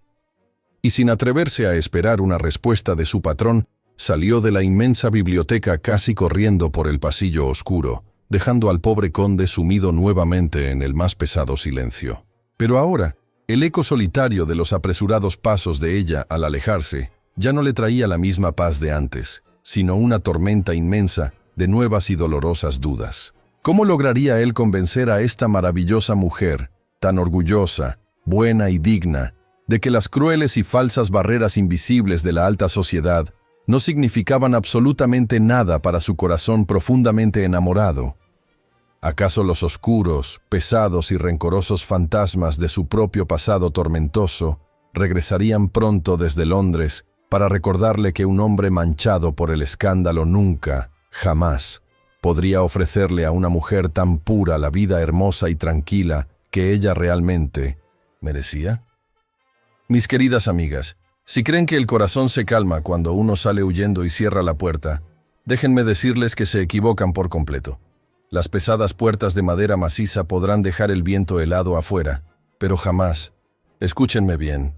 Y sin atreverse a esperar una respuesta de su patrón, salió de la inmensa biblioteca casi corriendo por el pasillo oscuro, dejando al pobre conde sumido nuevamente en el más pesado silencio. Pero ahora, el eco solitario de los apresurados pasos de ella al alejarse ya no le traía la misma paz de antes, sino una tormenta inmensa de nuevas y dolorosas dudas. ¿Cómo lograría él convencer a esta maravillosa mujer, tan orgullosa, buena y digna, de que las crueles y falsas barreras invisibles de la alta sociedad no significaban absolutamente nada para su corazón profundamente enamorado? ¿Acaso los oscuros, pesados y rencorosos fantasmas de su propio pasado tormentoso regresarían pronto desde Londres para recordarle que un hombre manchado por el escándalo nunca, jamás, podría ofrecerle a una mujer tan pura la vida hermosa y tranquila que ella realmente merecía? Mis queridas amigas, si creen que el corazón se calma cuando uno sale huyendo y cierra la puerta, déjenme decirles que se equivocan por completo. Las pesadas puertas de madera maciza podrán dejar el viento helado afuera, pero jamás, escúchenme bien,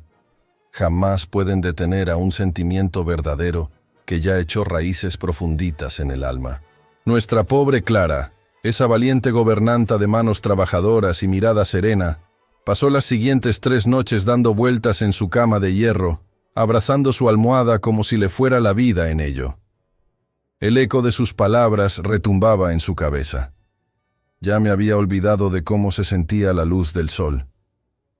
jamás pueden detener a un sentimiento verdadero que ya echó raíces profunditas en el alma. Nuestra pobre Clara, esa valiente gobernanta de manos trabajadoras y mirada serena, pasó las siguientes 3 noches dando vueltas en su cama de hierro, abrazando su almohada como si le fuera la vida en ello. El eco de sus palabras retumbaba en su cabeza. Ya me había olvidado de cómo se sentía la luz del sol.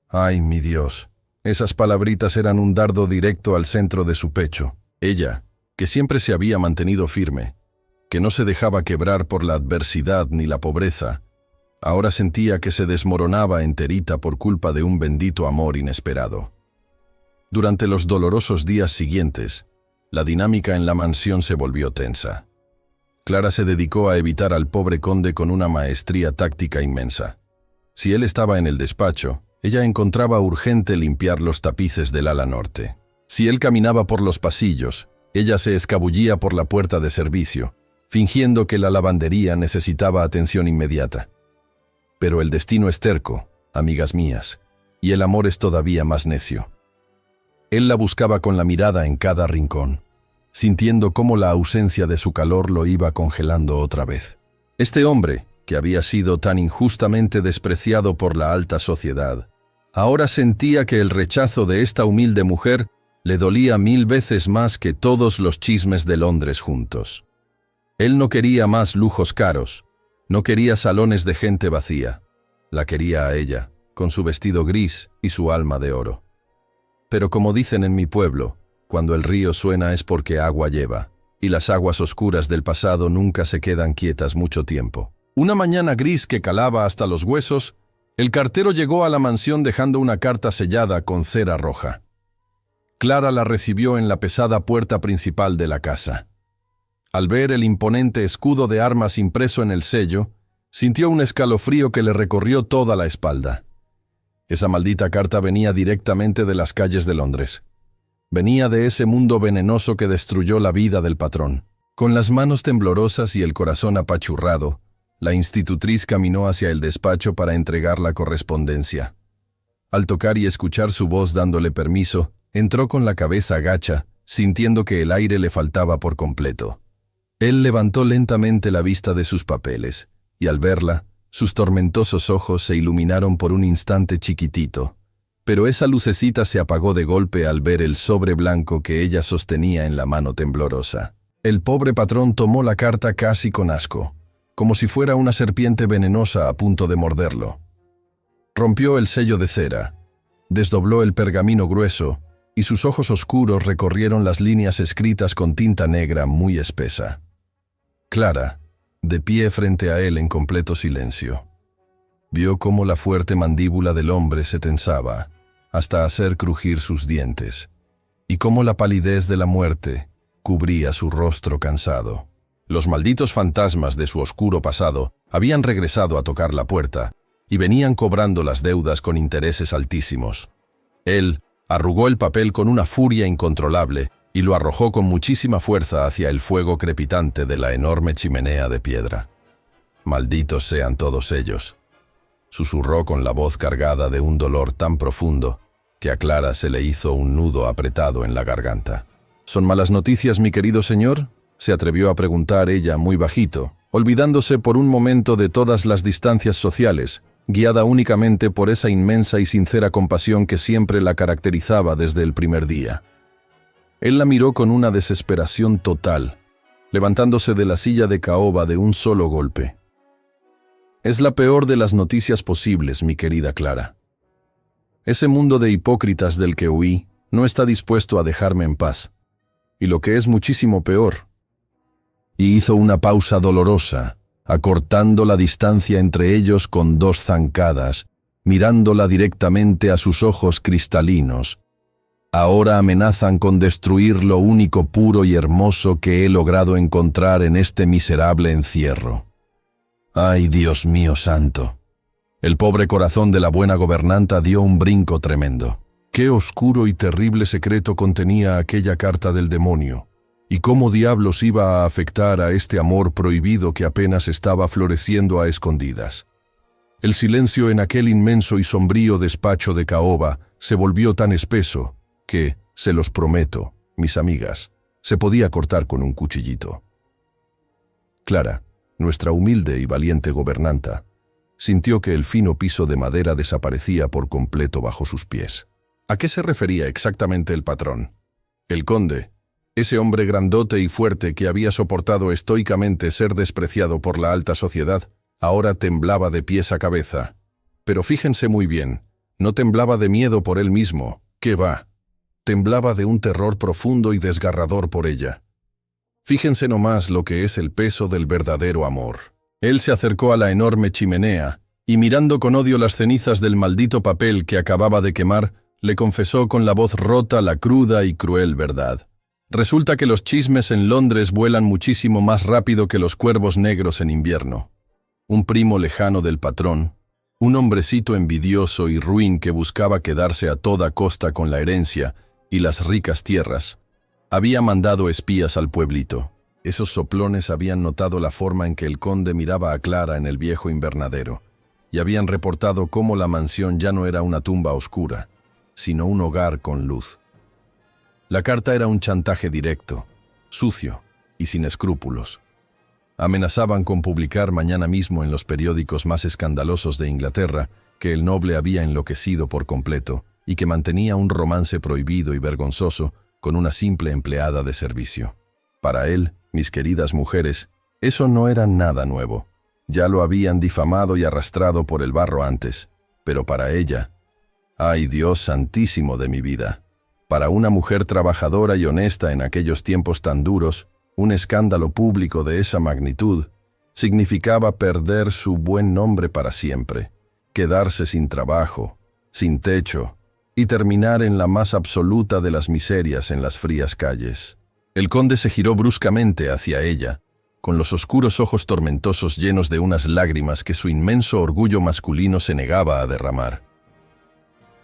¡Ay, mi Dios! Esas palabritas eran un dardo directo al centro de su pecho. Ella, que siempre se había mantenido firme, que no se dejaba quebrar por la adversidad ni la pobreza, ahora sentía que se desmoronaba enterita por culpa de un bendito amor inesperado. Durante los dolorosos días siguientes, la dinámica en la mansión se volvió tensa. Clara se dedicó a evitar al pobre conde con una maestría táctica inmensa. Si él estaba en el despacho, ella encontraba urgente limpiar los tapices del ala norte. Si él caminaba por los pasillos, ella se escabullía por la puerta de servicio, fingiendo que la lavandería necesitaba atención inmediata. Pero el destino es terco, amigas mías, y el amor es todavía más necio. Él la buscaba con la mirada en cada rincón, sintiendo cómo la ausencia de su calor lo iba congelando otra vez. Este hombre, que había sido tan injustamente despreciado por la alta sociedad, ahora sentía que el rechazo de esta humilde mujer le dolía 1000 veces más que todos los chismes de Londres juntos. Él no quería más lujos caros, no quería salones de gente vacía. La quería a ella, con su vestido gris y su alma de oro. Pero como dicen en mi pueblo, cuando el río suena es porque agua lleva, y las aguas oscuras del pasado nunca se quedan quietas mucho tiempo. Una mañana gris que calaba hasta los huesos, el cartero llegó a la mansión dejando una carta sellada con cera roja. Clara la recibió en la pesada puerta principal de la casa. Al ver el imponente escudo de armas impreso en el sello, sintió un escalofrío que le recorrió toda la espalda. Esa maldita carta venía directamente de las calles de Londres. Venía de ese mundo venenoso que destruyó la vida del patrón. Con las manos temblorosas y el corazón apachurrado, la institutriz caminó hacia el despacho para entregar la correspondencia. Al tocar y escuchar su voz dándole permiso, entró con la cabeza gacha, sintiendo que el aire le faltaba por completo. Él levantó lentamente la vista de sus papeles, y al verla, sus tormentosos ojos se iluminaron por un instante chiquitito, pero esa lucecita se apagó de golpe al ver el sobre blanco que ella sostenía en la mano temblorosa. El pobre patrón tomó la carta casi con asco, como si fuera una serpiente venenosa a punto de morderlo. Rompió el sello de cera, desdobló el pergamino grueso, y sus ojos oscuros recorrieron las líneas escritas con tinta negra muy espesa. Clara, de pie frente a él en completo silencio, vio cómo la fuerte mandíbula del hombre se tensaba hasta hacer crujir sus dientes, y cómo la palidez de la muerte cubría su rostro cansado. Los malditos fantasmas de su oscuro pasado habían regresado a tocar la puerta y venían cobrando las deudas con intereses altísimos. Él arrugó el papel con una furia incontrolable y lo arrojó con muchísima fuerza hacia el fuego crepitante de la enorme chimenea de piedra. «Malditos sean todos ellos», susurró con la voz cargada de un dolor tan profundo que a Clara se le hizo un nudo apretado en la garganta. «¿Son malas noticias, mi querido señor?», se atrevió a preguntar ella muy bajito, olvidándose por un momento de todas las distancias sociales, guiada únicamente por esa inmensa y sincera compasión que siempre la caracterizaba desde el primer día. Él la miró con una desesperación total, levantándose de la silla de caoba de un solo golpe. «Es la peor de las noticias posibles, mi querida Clara. Ese mundo de hipócritas del que huí no está dispuesto a dejarme en paz. Y lo que es muchísimo peor». Y hizo una pausa dolorosa, acortando la distancia entre ellos con 2 zancadas, mirándola directamente a sus ojos cristalinos. «Ahora amenazan con destruir lo único puro y hermoso que he logrado encontrar en este miserable encierro. ¡Ay, Dios mío santo!». El pobre corazón de la buena gobernanta dio un brinco tremendo. Qué oscuro y terrible secreto contenía aquella carta del demonio, y cómo diablos iba a afectar a este amor prohibido que apenas estaba floreciendo a escondidas. El silencio en aquel inmenso y sombrío despacho de caoba se volvió tan espeso que, se los prometo, mis amigas, se podía cortar con un cuchillito. Clara, nuestra humilde y valiente gobernanta, sintió que el fino piso de madera desaparecía por completo bajo sus pies. ¿A qué se refería exactamente el patrón? El conde, ese hombre grandote y fuerte que había soportado estoicamente ser despreciado por la alta sociedad, ahora temblaba de pies a cabeza. Pero fíjense muy bien, no temblaba de miedo por él mismo, ¿qué va? Temblaba de un terror profundo y desgarrador por ella. Fíjense nomás lo que es el peso del verdadero amor. Él se acercó a la enorme chimenea y, mirando con odio las cenizas del maldito papel que acababa de quemar, le confesó con la voz rota la cruda y cruel verdad. Resulta que los chismes en Londres vuelan muchísimo más rápido que los cuervos negros en invierno. Un primo lejano del patrón, un hombrecito envidioso y ruin que buscaba quedarse a toda costa con la herencia y las ricas tierras, había mandado espías al pueblito. Esos soplones habían notado la forma en que el conde miraba a Clara en el viejo invernadero y habían reportado cómo la mansión ya no era una tumba oscura, sino un hogar con luz. La carta era un chantaje directo, sucio y sin escrúpulos. Amenazaban con publicar mañana mismo en los periódicos más escandalosos de Inglaterra que el noble había enloquecido por completo y que mantenía un romance prohibido y vergonzoso con una simple empleada de servicio. Para él, mis queridas mujeres, eso no era nada nuevo. Ya lo habían difamado y arrastrado por el barro antes, pero para ella, ¡ay Dios santísimo de mi vida! Para una mujer trabajadora y honesta en aquellos tiempos tan duros, un escándalo público de esa magnitud significaba perder su buen nombre para siempre, quedarse sin trabajo, sin techo, y terminar en la más absoluta de las miserias en las frías calles. El conde se giró bruscamente hacia ella, con los oscuros ojos tormentosos llenos de unas lágrimas que su inmenso orgullo masculino se negaba a derramar.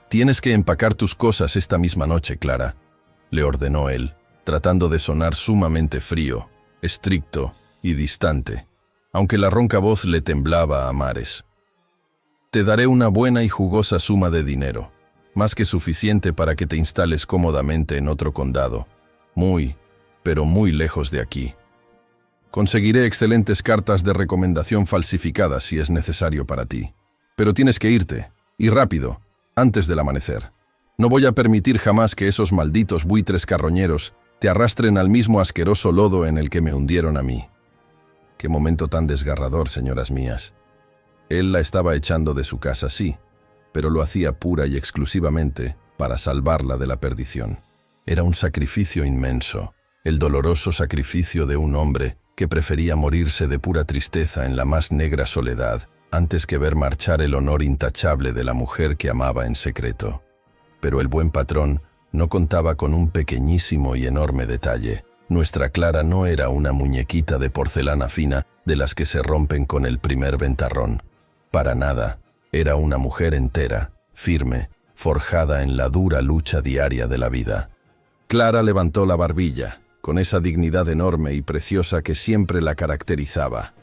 «Tienes que empacar tus cosas esta misma noche, Clara», le ordenó él, tratando de sonar sumamente frío, estricto y distante, aunque la ronca voz le temblaba a mares. «Te daré una buena y jugosa suma de dinero, más que suficiente para que te instales cómodamente en otro condado, muy, pero muy lejos de aquí. Conseguiré excelentes cartas de recomendación falsificadas si es necesario para ti. Pero tienes que irte, y rápido, antes del amanecer. No voy a permitir jamás que esos malditos buitres carroñeros te arrastren al mismo asqueroso lodo en el que me hundieron a mí». Qué momento tan desgarrador, señoras mías. Él la estaba echando de su casa, sí, pero lo hacía pura y exclusivamente para salvarla de la perdición. Era un sacrificio inmenso, el doloroso sacrificio de un hombre que prefería morirse de pura tristeza en la más negra soledad antes que ver marchar el honor intachable de la mujer que amaba en secreto. Pero el buen patrón no contaba con un pequeñísimo y enorme detalle. Nuestra Clara no era una muñequita de porcelana fina de las que se rompen con el primer ventarrón. Para nada. Era una mujer entera, firme, forjada en la dura lucha diaria de la vida. Clara levantó la barbilla, con esa dignidad enorme y preciosa que siempre la caracterizaba.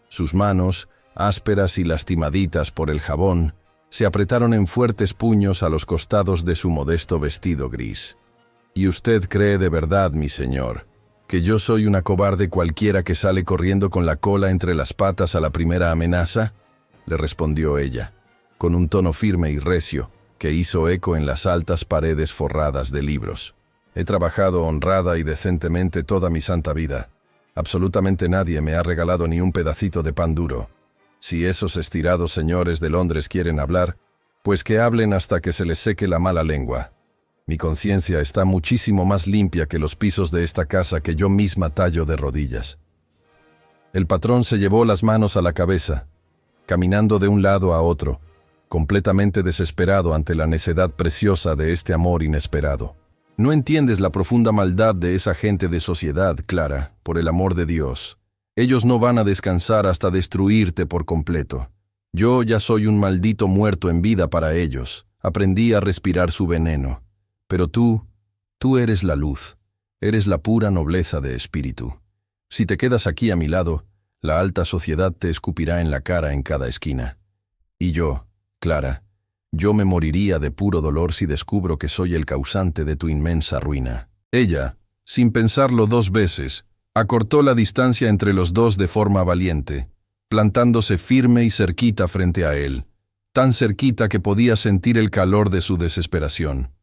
Sus manos, ásperas y lastimaditas por el jabón, se apretaron en fuertes puños a los costados de su modesto vestido gris. «¿Y usted cree de verdad, mi señor, que yo soy una cobarde cualquiera que sale corriendo con la cola entre las patas a la primera amenaza?», le respondió ella, con un tono firme y recio que hizo eco en las altas paredes forradas de libros. «He trabajado honrada y decentemente toda mi santa vida. Absolutamente nadie me ha regalado ni un pedacito de pan duro. Si esos estirados señores de Londres quieren hablar, pues que hablen hasta que se les seque la mala lengua. Mi conciencia está muchísimo más limpia que los pisos de esta casa que yo misma tallo de rodillas». El patrón se llevó las manos a la cabeza, caminando de un lado a otro, completamente desesperado ante la necedad preciosa de este amor inesperado. «No entiendes la profunda maldad de esa gente de sociedad, Clara, por el amor de Dios. Ellos no van a descansar hasta destruirte por completo. Yo ya soy un maldito muerto en vida para ellos. Aprendí a respirar su veneno. Pero tú eres la luz, eres la pura nobleza de espíritu. Si te quedas aquí a mi lado, la alta sociedad te escupirá en la cara en cada esquina. Y yo, Clara, yo me moriría de puro dolor si descubro que soy el causante de tu inmensa ruina». Ella, sin pensarlo dos veces, acortó la distancia entre los dos de forma valiente, plantándose firme y cerquita frente a él, tan cerquita que podía sentir el calor de su desesperación.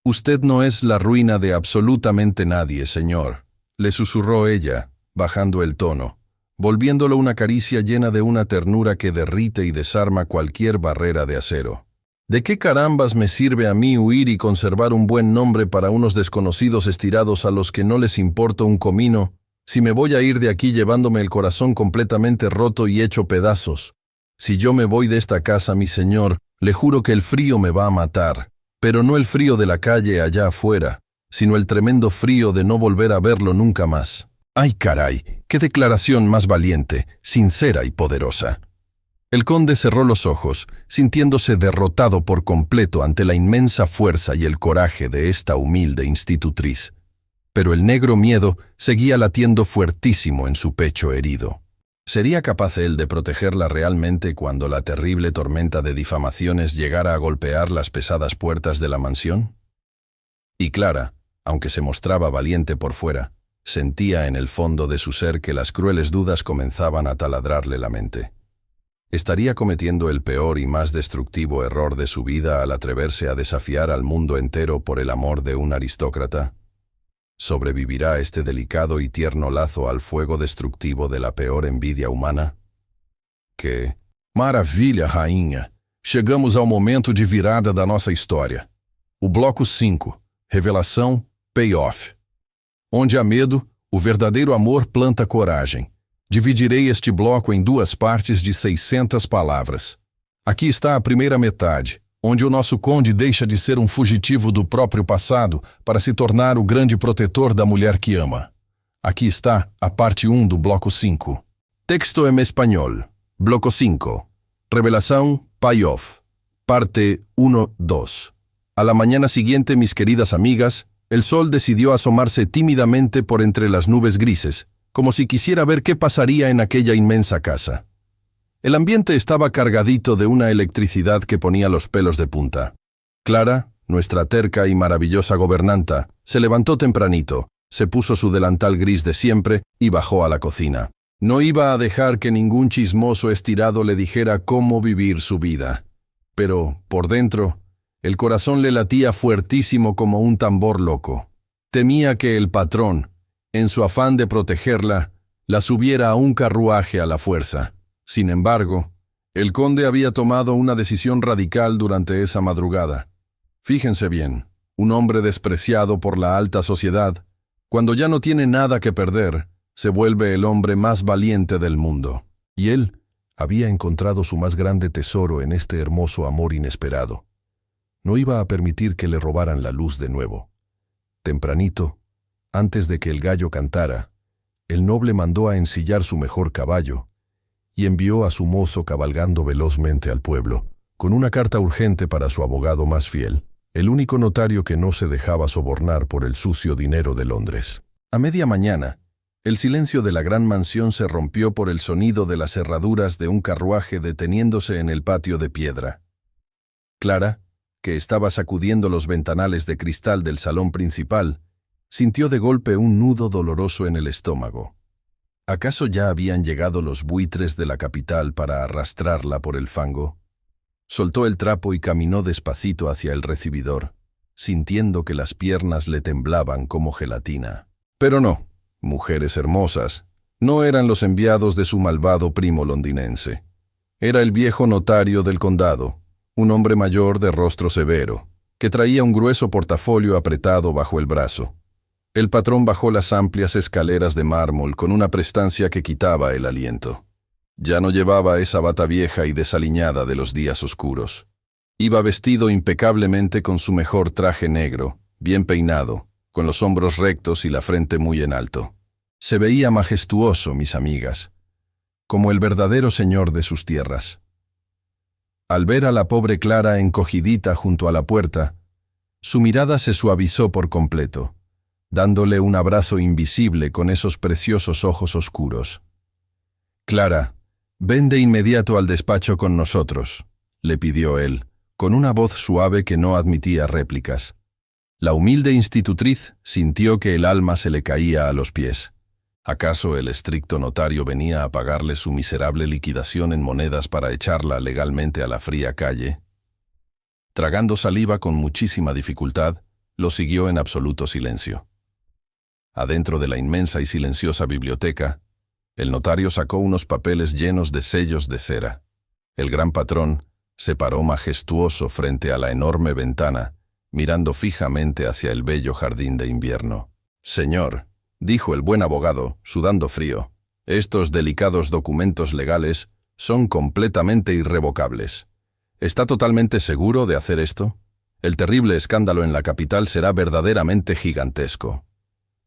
«Usted no es la ruina de absolutamente nadie, señor», le susurró ella, bajando el tono, volviéndolo una caricia llena de una ternura que derrite y desarma cualquier barrera de acero. ¿De qué carambas me sirve a mí huir y conservar un buen nombre para unos desconocidos estirados a los que no les importa un comino, si me voy a ir de aquí llevándome el corazón completamente roto y hecho pedazos? Si yo me voy de esta casa, mi señor, le juro que el frío me va a matar, pero no el frío de la calle allá afuera, sino el tremendo frío de no volver a verlo nunca más. ¡Ay, caray! ¡Qué declaración más valiente, sincera y poderosa! El conde cerró los ojos, sintiéndose derrotado por completo ante la inmensa fuerza y el coraje de esta humilde institutriz. Pero el negro miedo seguía latiendo fuertísimo en su pecho herido. ¿Sería capaz él de protegerla realmente cuando la terrible tormenta de difamaciones llegara a golpear las pesadas puertas de la mansión? Y Clara, aunque se mostraba valiente por fuera, sentía en el fondo de su ser que las crueles dudas comenzaban a taladrarle la mente. ¿Estaría cometiendo el peor y más destructivo error de su vida al atreverse a desafiar al mundo entero por el amor de un aristócrata? ¿Sobrevivirá este delicado y tierno lazo al fuego destructivo de la peor envidia humana? Que maravilha, rainha! Chegamos ao momento de virada da nossa história. O bloco 5, revelação, payoff. Onde há medo, o verdadeiro amor planta coragem. Dividirei este bloco em duas partes de 600 palavras. Aqui está a primeira metade, onde o nosso conde deixa de ser um fugitivo do próprio passado para se tornar o grande protetor da mulher que ama. Aqui está a parte 1 do bloco 5. Texto em espanhol. Bloco 5. Revelação, payoff. Parte 1-2. A la mañana siguiente, mis queridas amigas, el sol decidió asomarse tímidamente por entre las nubes grises, como si quisiera ver qué pasaría en aquella inmensa casa. El ambiente estaba cargadito de una electricidad que ponía los pelos de punta. Clara, nuestra terca y maravillosa gobernanta, se levantó tempranito, se puso su delantal gris de siempre y bajó a la cocina. No iba a dejar que ningún chismoso estirado le dijera cómo vivir su vida. Pero, por dentro, el corazón le latía fuertísimo como un tambor loco. Temía que el patrón, en su afán de protegerla, la subiera a un carruaje a la fuerza. Sin embargo, el conde había tomado una decisión radical durante esa madrugada. Fíjense bien, un hombre despreciado por la alta sociedad, cuando ya no tiene nada que perder, se vuelve el hombre más valiente del mundo. Y él había encontrado su más grande tesoro en este hermoso amor inesperado. No iba a permitir que le robaran la luz de nuevo. Tempranito, antes de que el gallo cantara, el noble mandó a ensillar su mejor caballo y envió a su mozo cabalgando velozmente al pueblo, con una carta urgente para su abogado más fiel, el único notario que no se dejaba sobornar por el sucio dinero de Londres. A media mañana, el silencio de la gran mansión se rompió por el sonido de las herraduras de un carruaje deteniéndose en el patio de piedra. Clara, que estaba sacudiendo los ventanales de cristal del salón principal, sintió de golpe un nudo doloroso en el estómago. ¿Acaso ya habían llegado los buitres de la capital para arrastrarla por el fango? Soltó el trapo y caminó despacito hacia el recibidor, sintiendo que las piernas le temblaban como gelatina. Pero no, mujeres hermosas, no eran los enviados de su malvado primo londinense. Era el viejo notario del condado, un hombre mayor de rostro severo, que traía un grueso portafolio apretado bajo el brazo. El patrón bajó las amplias escaleras de mármol con una prestancia que quitaba el aliento. Ya no llevaba esa bata vieja y desaliñada de los días oscuros. Iba vestido impecablemente con su mejor traje negro, bien peinado, con los hombros rectos y la frente muy en alto. Se veía majestuoso, mis amigas, como el verdadero señor de sus tierras. Al ver a la pobre Clara encogidita junto a la puerta, su mirada se suavizó por completo, dándole un abrazo invisible con esos preciosos ojos oscuros. «Clara, ven de inmediato al despacho con nosotros», le pidió él, con una voz suave que no admitía réplicas. La humilde institutriz sintió que el alma se le caía a los pies. ¿Acaso el estricto notario venía a pagarle su miserable liquidación en monedas para echarla legalmente a la fría calle? Tragando saliva con muchísima dificultad, lo siguió en absoluto silencio. Adentro de la inmensa y silenciosa biblioteca, el notario sacó unos papeles llenos de sellos de cera. El gran patrón Se paró majestuoso frente a la enorme ventana, mirando fijamente hacia el bello jardín de invierno. «Señor», dijo el buen abogado, sudando frío, «estos delicados documentos legales son completamente irrevocables. ¿Está totalmente seguro de hacer esto? El terrible escándalo en la capital será verdaderamente gigantesco».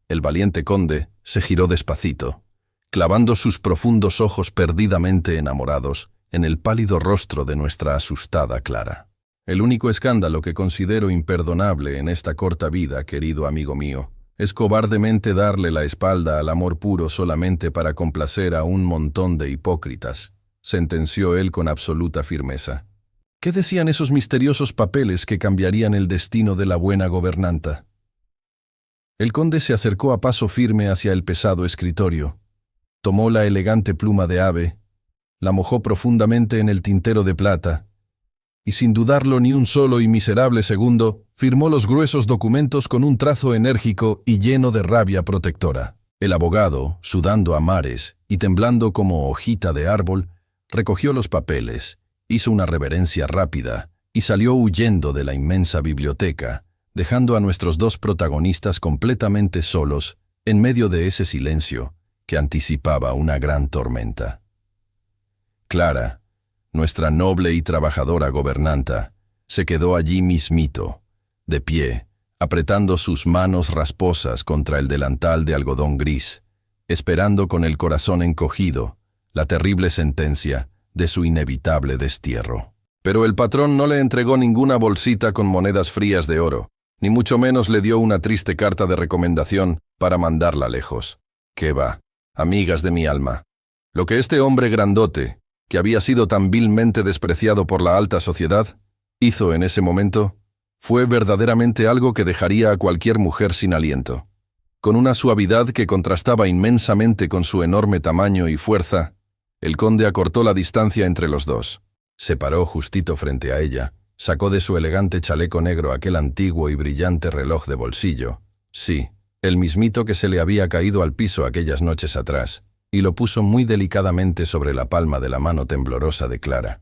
El valiente conde se giró despacito, clavando sus profundos ojos perdidamente enamorados en el pálido rostro de nuestra asustada Clara. «El único escándalo que considero imperdonable en esta corta vida, querido amigo mío, es cobardemente darle la espalda al amor puro solamente para complacer a un montón de hipócritas», sentenció él con absoluta firmeza. ¿Qué decían esos misteriosos papeles que cambiarían el destino de la buena gobernanta? El conde se acercó a paso firme hacia el pesado escritorio, tomó la elegante pluma de ave, la mojó profundamente en el tintero de plata, y sin dudarlo ni un solo y miserable segundo, firmó los gruesos documentos con un trazo enérgico y lleno de rabia protectora. El abogado, sudando a mares y temblando como hojita de árbol, recogió los papeles, hizo una reverencia rápida y salió huyendo de la inmensa biblioteca, dejando a nuestros dos protagonistas completamente solos en medio de ese silencio que anticipaba una gran tormenta. Clara, nuestra noble y trabajadora gobernanta, se quedó allí mismito, de pie, apretando sus manos rasposas contra el delantal de algodón gris, esperando con el corazón encogido la terrible sentencia de su inevitable destierro. Pero el patrón no le entregó ninguna bolsita con monedas frías de oro, ni mucho menos le dio una triste carta de recomendación para mandarla lejos. ¿Qué va, amigas de mi alma? Lo que este hombre grandote, que había sido tan vilmente despreciado por la alta sociedad, hizo en ese momento, fue verdaderamente algo que dejaría a cualquier mujer sin aliento. Con una suavidad que contrastaba inmensamente con su enorme tamaño y fuerza, el conde acortó la distancia entre los dos. Se paró justito frente a ella, sacó de su elegante chaleco negro aquel antiguo y brillante reloj de bolsillo, sí, el mismito que se le había caído al piso aquellas noches atrás, y lo puso muy delicadamente sobre la palma de la mano temblorosa de Clara.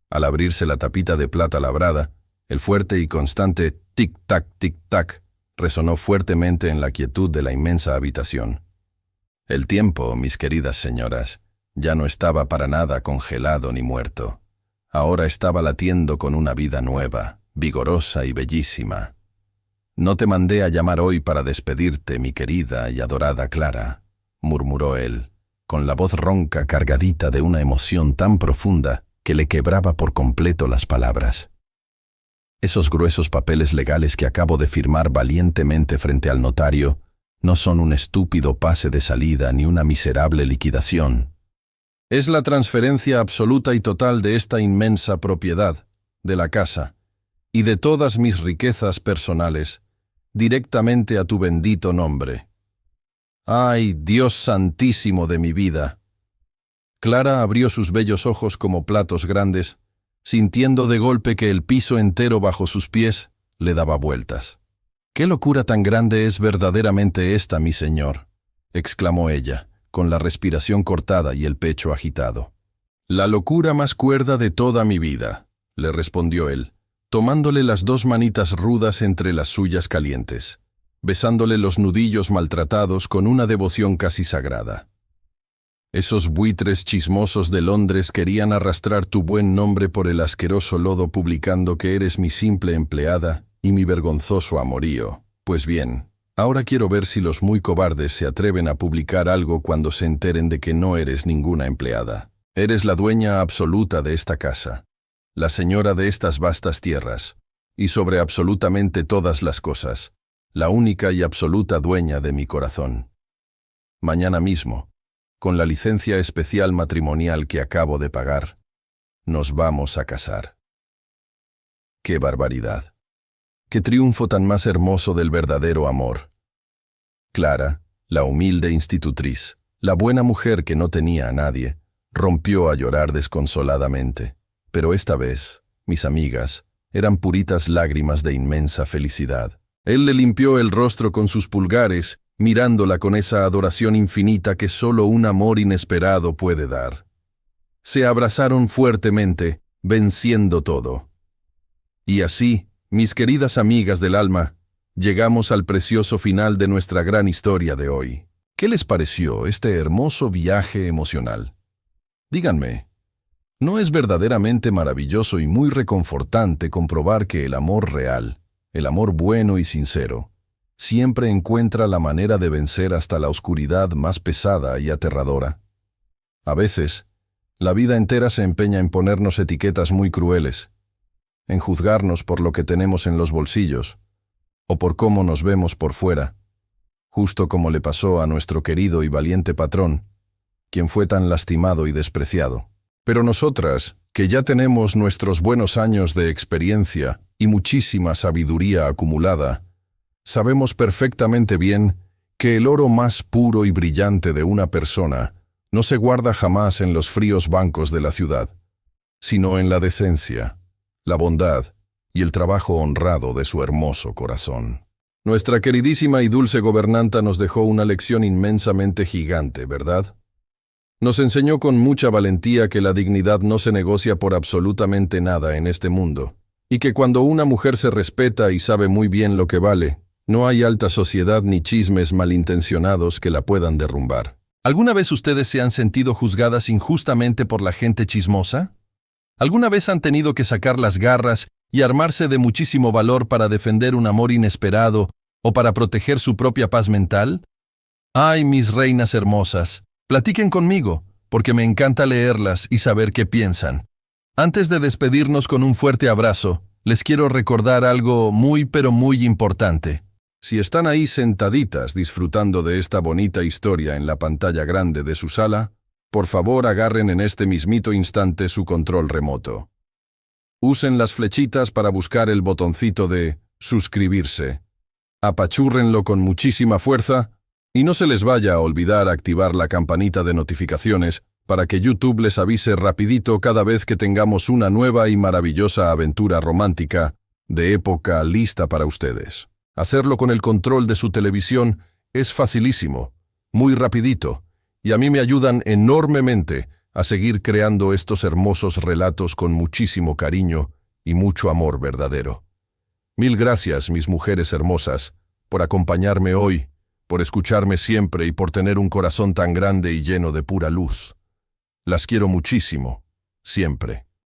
Al abrirse la tapita de plata labrada, el fuerte y constante tic-tac, tic-tac resonó fuertemente en la quietud de la inmensa habitación. El tiempo, mis queridas señoras, ya no estaba para nada congelado ni muerto. Ahora estaba latiendo con una vida nueva, vigorosa y bellísima. «No te mandé a llamar hoy para despedirte, mi querida y adorada Clara», murmuró él, con la voz ronca cargadita de una emoción tan profunda que le quebraba por completo las palabras. «Esos gruesos papeles legales que acabo de firmar valientemente frente al notario no son un estúpido pase de salida ni una miserable liquidación. Es la transferencia absoluta y total de esta inmensa propiedad, de la casa, y de todas mis riquezas personales, directamente a tu bendito nombre. ¡Ay, Dios santísimo de mi vida!». Clara abrió sus bellos ojos como platos grandes, sintiendo de golpe que el piso entero bajo sus pies le daba vueltas. «¿Qué locura tan grande es verdaderamente esta, mi señor?», exclamó ella, con la respiración cortada y el pecho agitado. «La locura más cuerda de toda mi vida», le respondió él, tomándole las dos manitas rudas entre las suyas calientes, besándole los nudillos maltratados con una devoción casi sagrada. «Esos buitres chismosos de Londres querían arrastrar tu buen nombre por el asqueroso lodo publicando que eres mi simple empleada y mi vergonzoso amorío. Pues bien, ahora quiero ver si los muy cobardes se atreven a publicar algo cuando se enteren de que no eres ninguna empleada. Eres la dueña absoluta de esta casa, la señora de estas vastas tierras, y sobre absolutamente todas las cosas, la única y absoluta dueña de mi corazón. Mañana mismo, con la licencia especial matrimonial que acabo de pagar, nos vamos a casar». ¡Qué barbaridad! ¡Qué triunfo tan más hermoso del verdadero amor! Clara, la humilde institutriz, la buena mujer que no tenía a nadie, rompió a llorar desconsoladamente. Pero esta vez, mis amigas, eran puritas lágrimas de inmensa felicidad. Él le limpió el rostro con sus pulgares, mirándola con esa adoración infinita que solo un amor inesperado puede dar. Se abrazaron fuertemente, venciendo todo. Y así, mis queridas amigas del alma, llegamos al precioso final de nuestra gran historia de hoy. ¿Qué les pareció este hermoso viaje emocional? Díganme, ¿no es verdaderamente maravilloso y muy reconfortante comprobar que el amor real, el amor bueno y sincero, siempre encuentra la manera de vencer hasta la oscuridad más pesada y aterradora? A veces, la vida entera se empeña en ponernos etiquetas muy crueles, en juzgarnos por lo que tenemos en los bolsillos, o por cómo nos vemos por fuera, justo como le pasó a nuestro querido y valiente patrón, quien fue tan lastimado y despreciado. Pero nosotras, que ya tenemos nuestros buenos años de experiencia y muchísima sabiduría acumulada, sabemos perfectamente bien que el oro más puro y brillante de una persona no se guarda jamás en los fríos bancos de la ciudad, sino en la decencia, la bondad y el trabajo honrado de su hermoso corazón. Nuestra queridísima y dulce gobernanta nos dejó una lección inmensamente gigante, ¿verdad? Nos enseñó con mucha valentía que la dignidad no se negocia por absolutamente nada en este mundo, y que cuando una mujer se respeta y sabe muy bien lo que vale, no hay alta sociedad ni chismes malintencionados que la puedan derrumbar. ¿Alguna vez ustedes se han sentido juzgadas injustamente por la gente chismosa? ¿Alguna vez han tenido que sacar las garras y armarse de muchísimo valor para defender un amor inesperado o para proteger su propia paz mental? ¡Ay, mis reinas hermosas! Platiquen conmigo, porque me encanta leerlas y saber qué piensan. Antes de despedirnos con un fuerte abrazo, les quiero recordar algo muy pero muy importante. Si están ahí sentaditas disfrutando de esta bonita historia en la pantalla grande de su sala, por favor agarren en este mismito instante su control remoto. Usen las flechitas para buscar el botoncito de suscribirse. Apachúrrenlo con muchísima fuerza y no se les vaya a olvidar activar la campanita de notificaciones para que YouTube les avise rapidito cada vez que tengamos una nueva y maravillosa aventura romántica de época lista para ustedes. Hacerlo con el control de su televisión es facilísimo, muy rapidito, y a mí me ayudan enormemente a seguir creando estos hermosos relatos con muchísimo cariño y mucho amor verdadero. Mil gracias, mis mujeres hermosas, por acompañarme hoy, por escucharme siempre y por tener un corazón tan grande y lleno de pura luz. Las quiero muchísimo, siempre.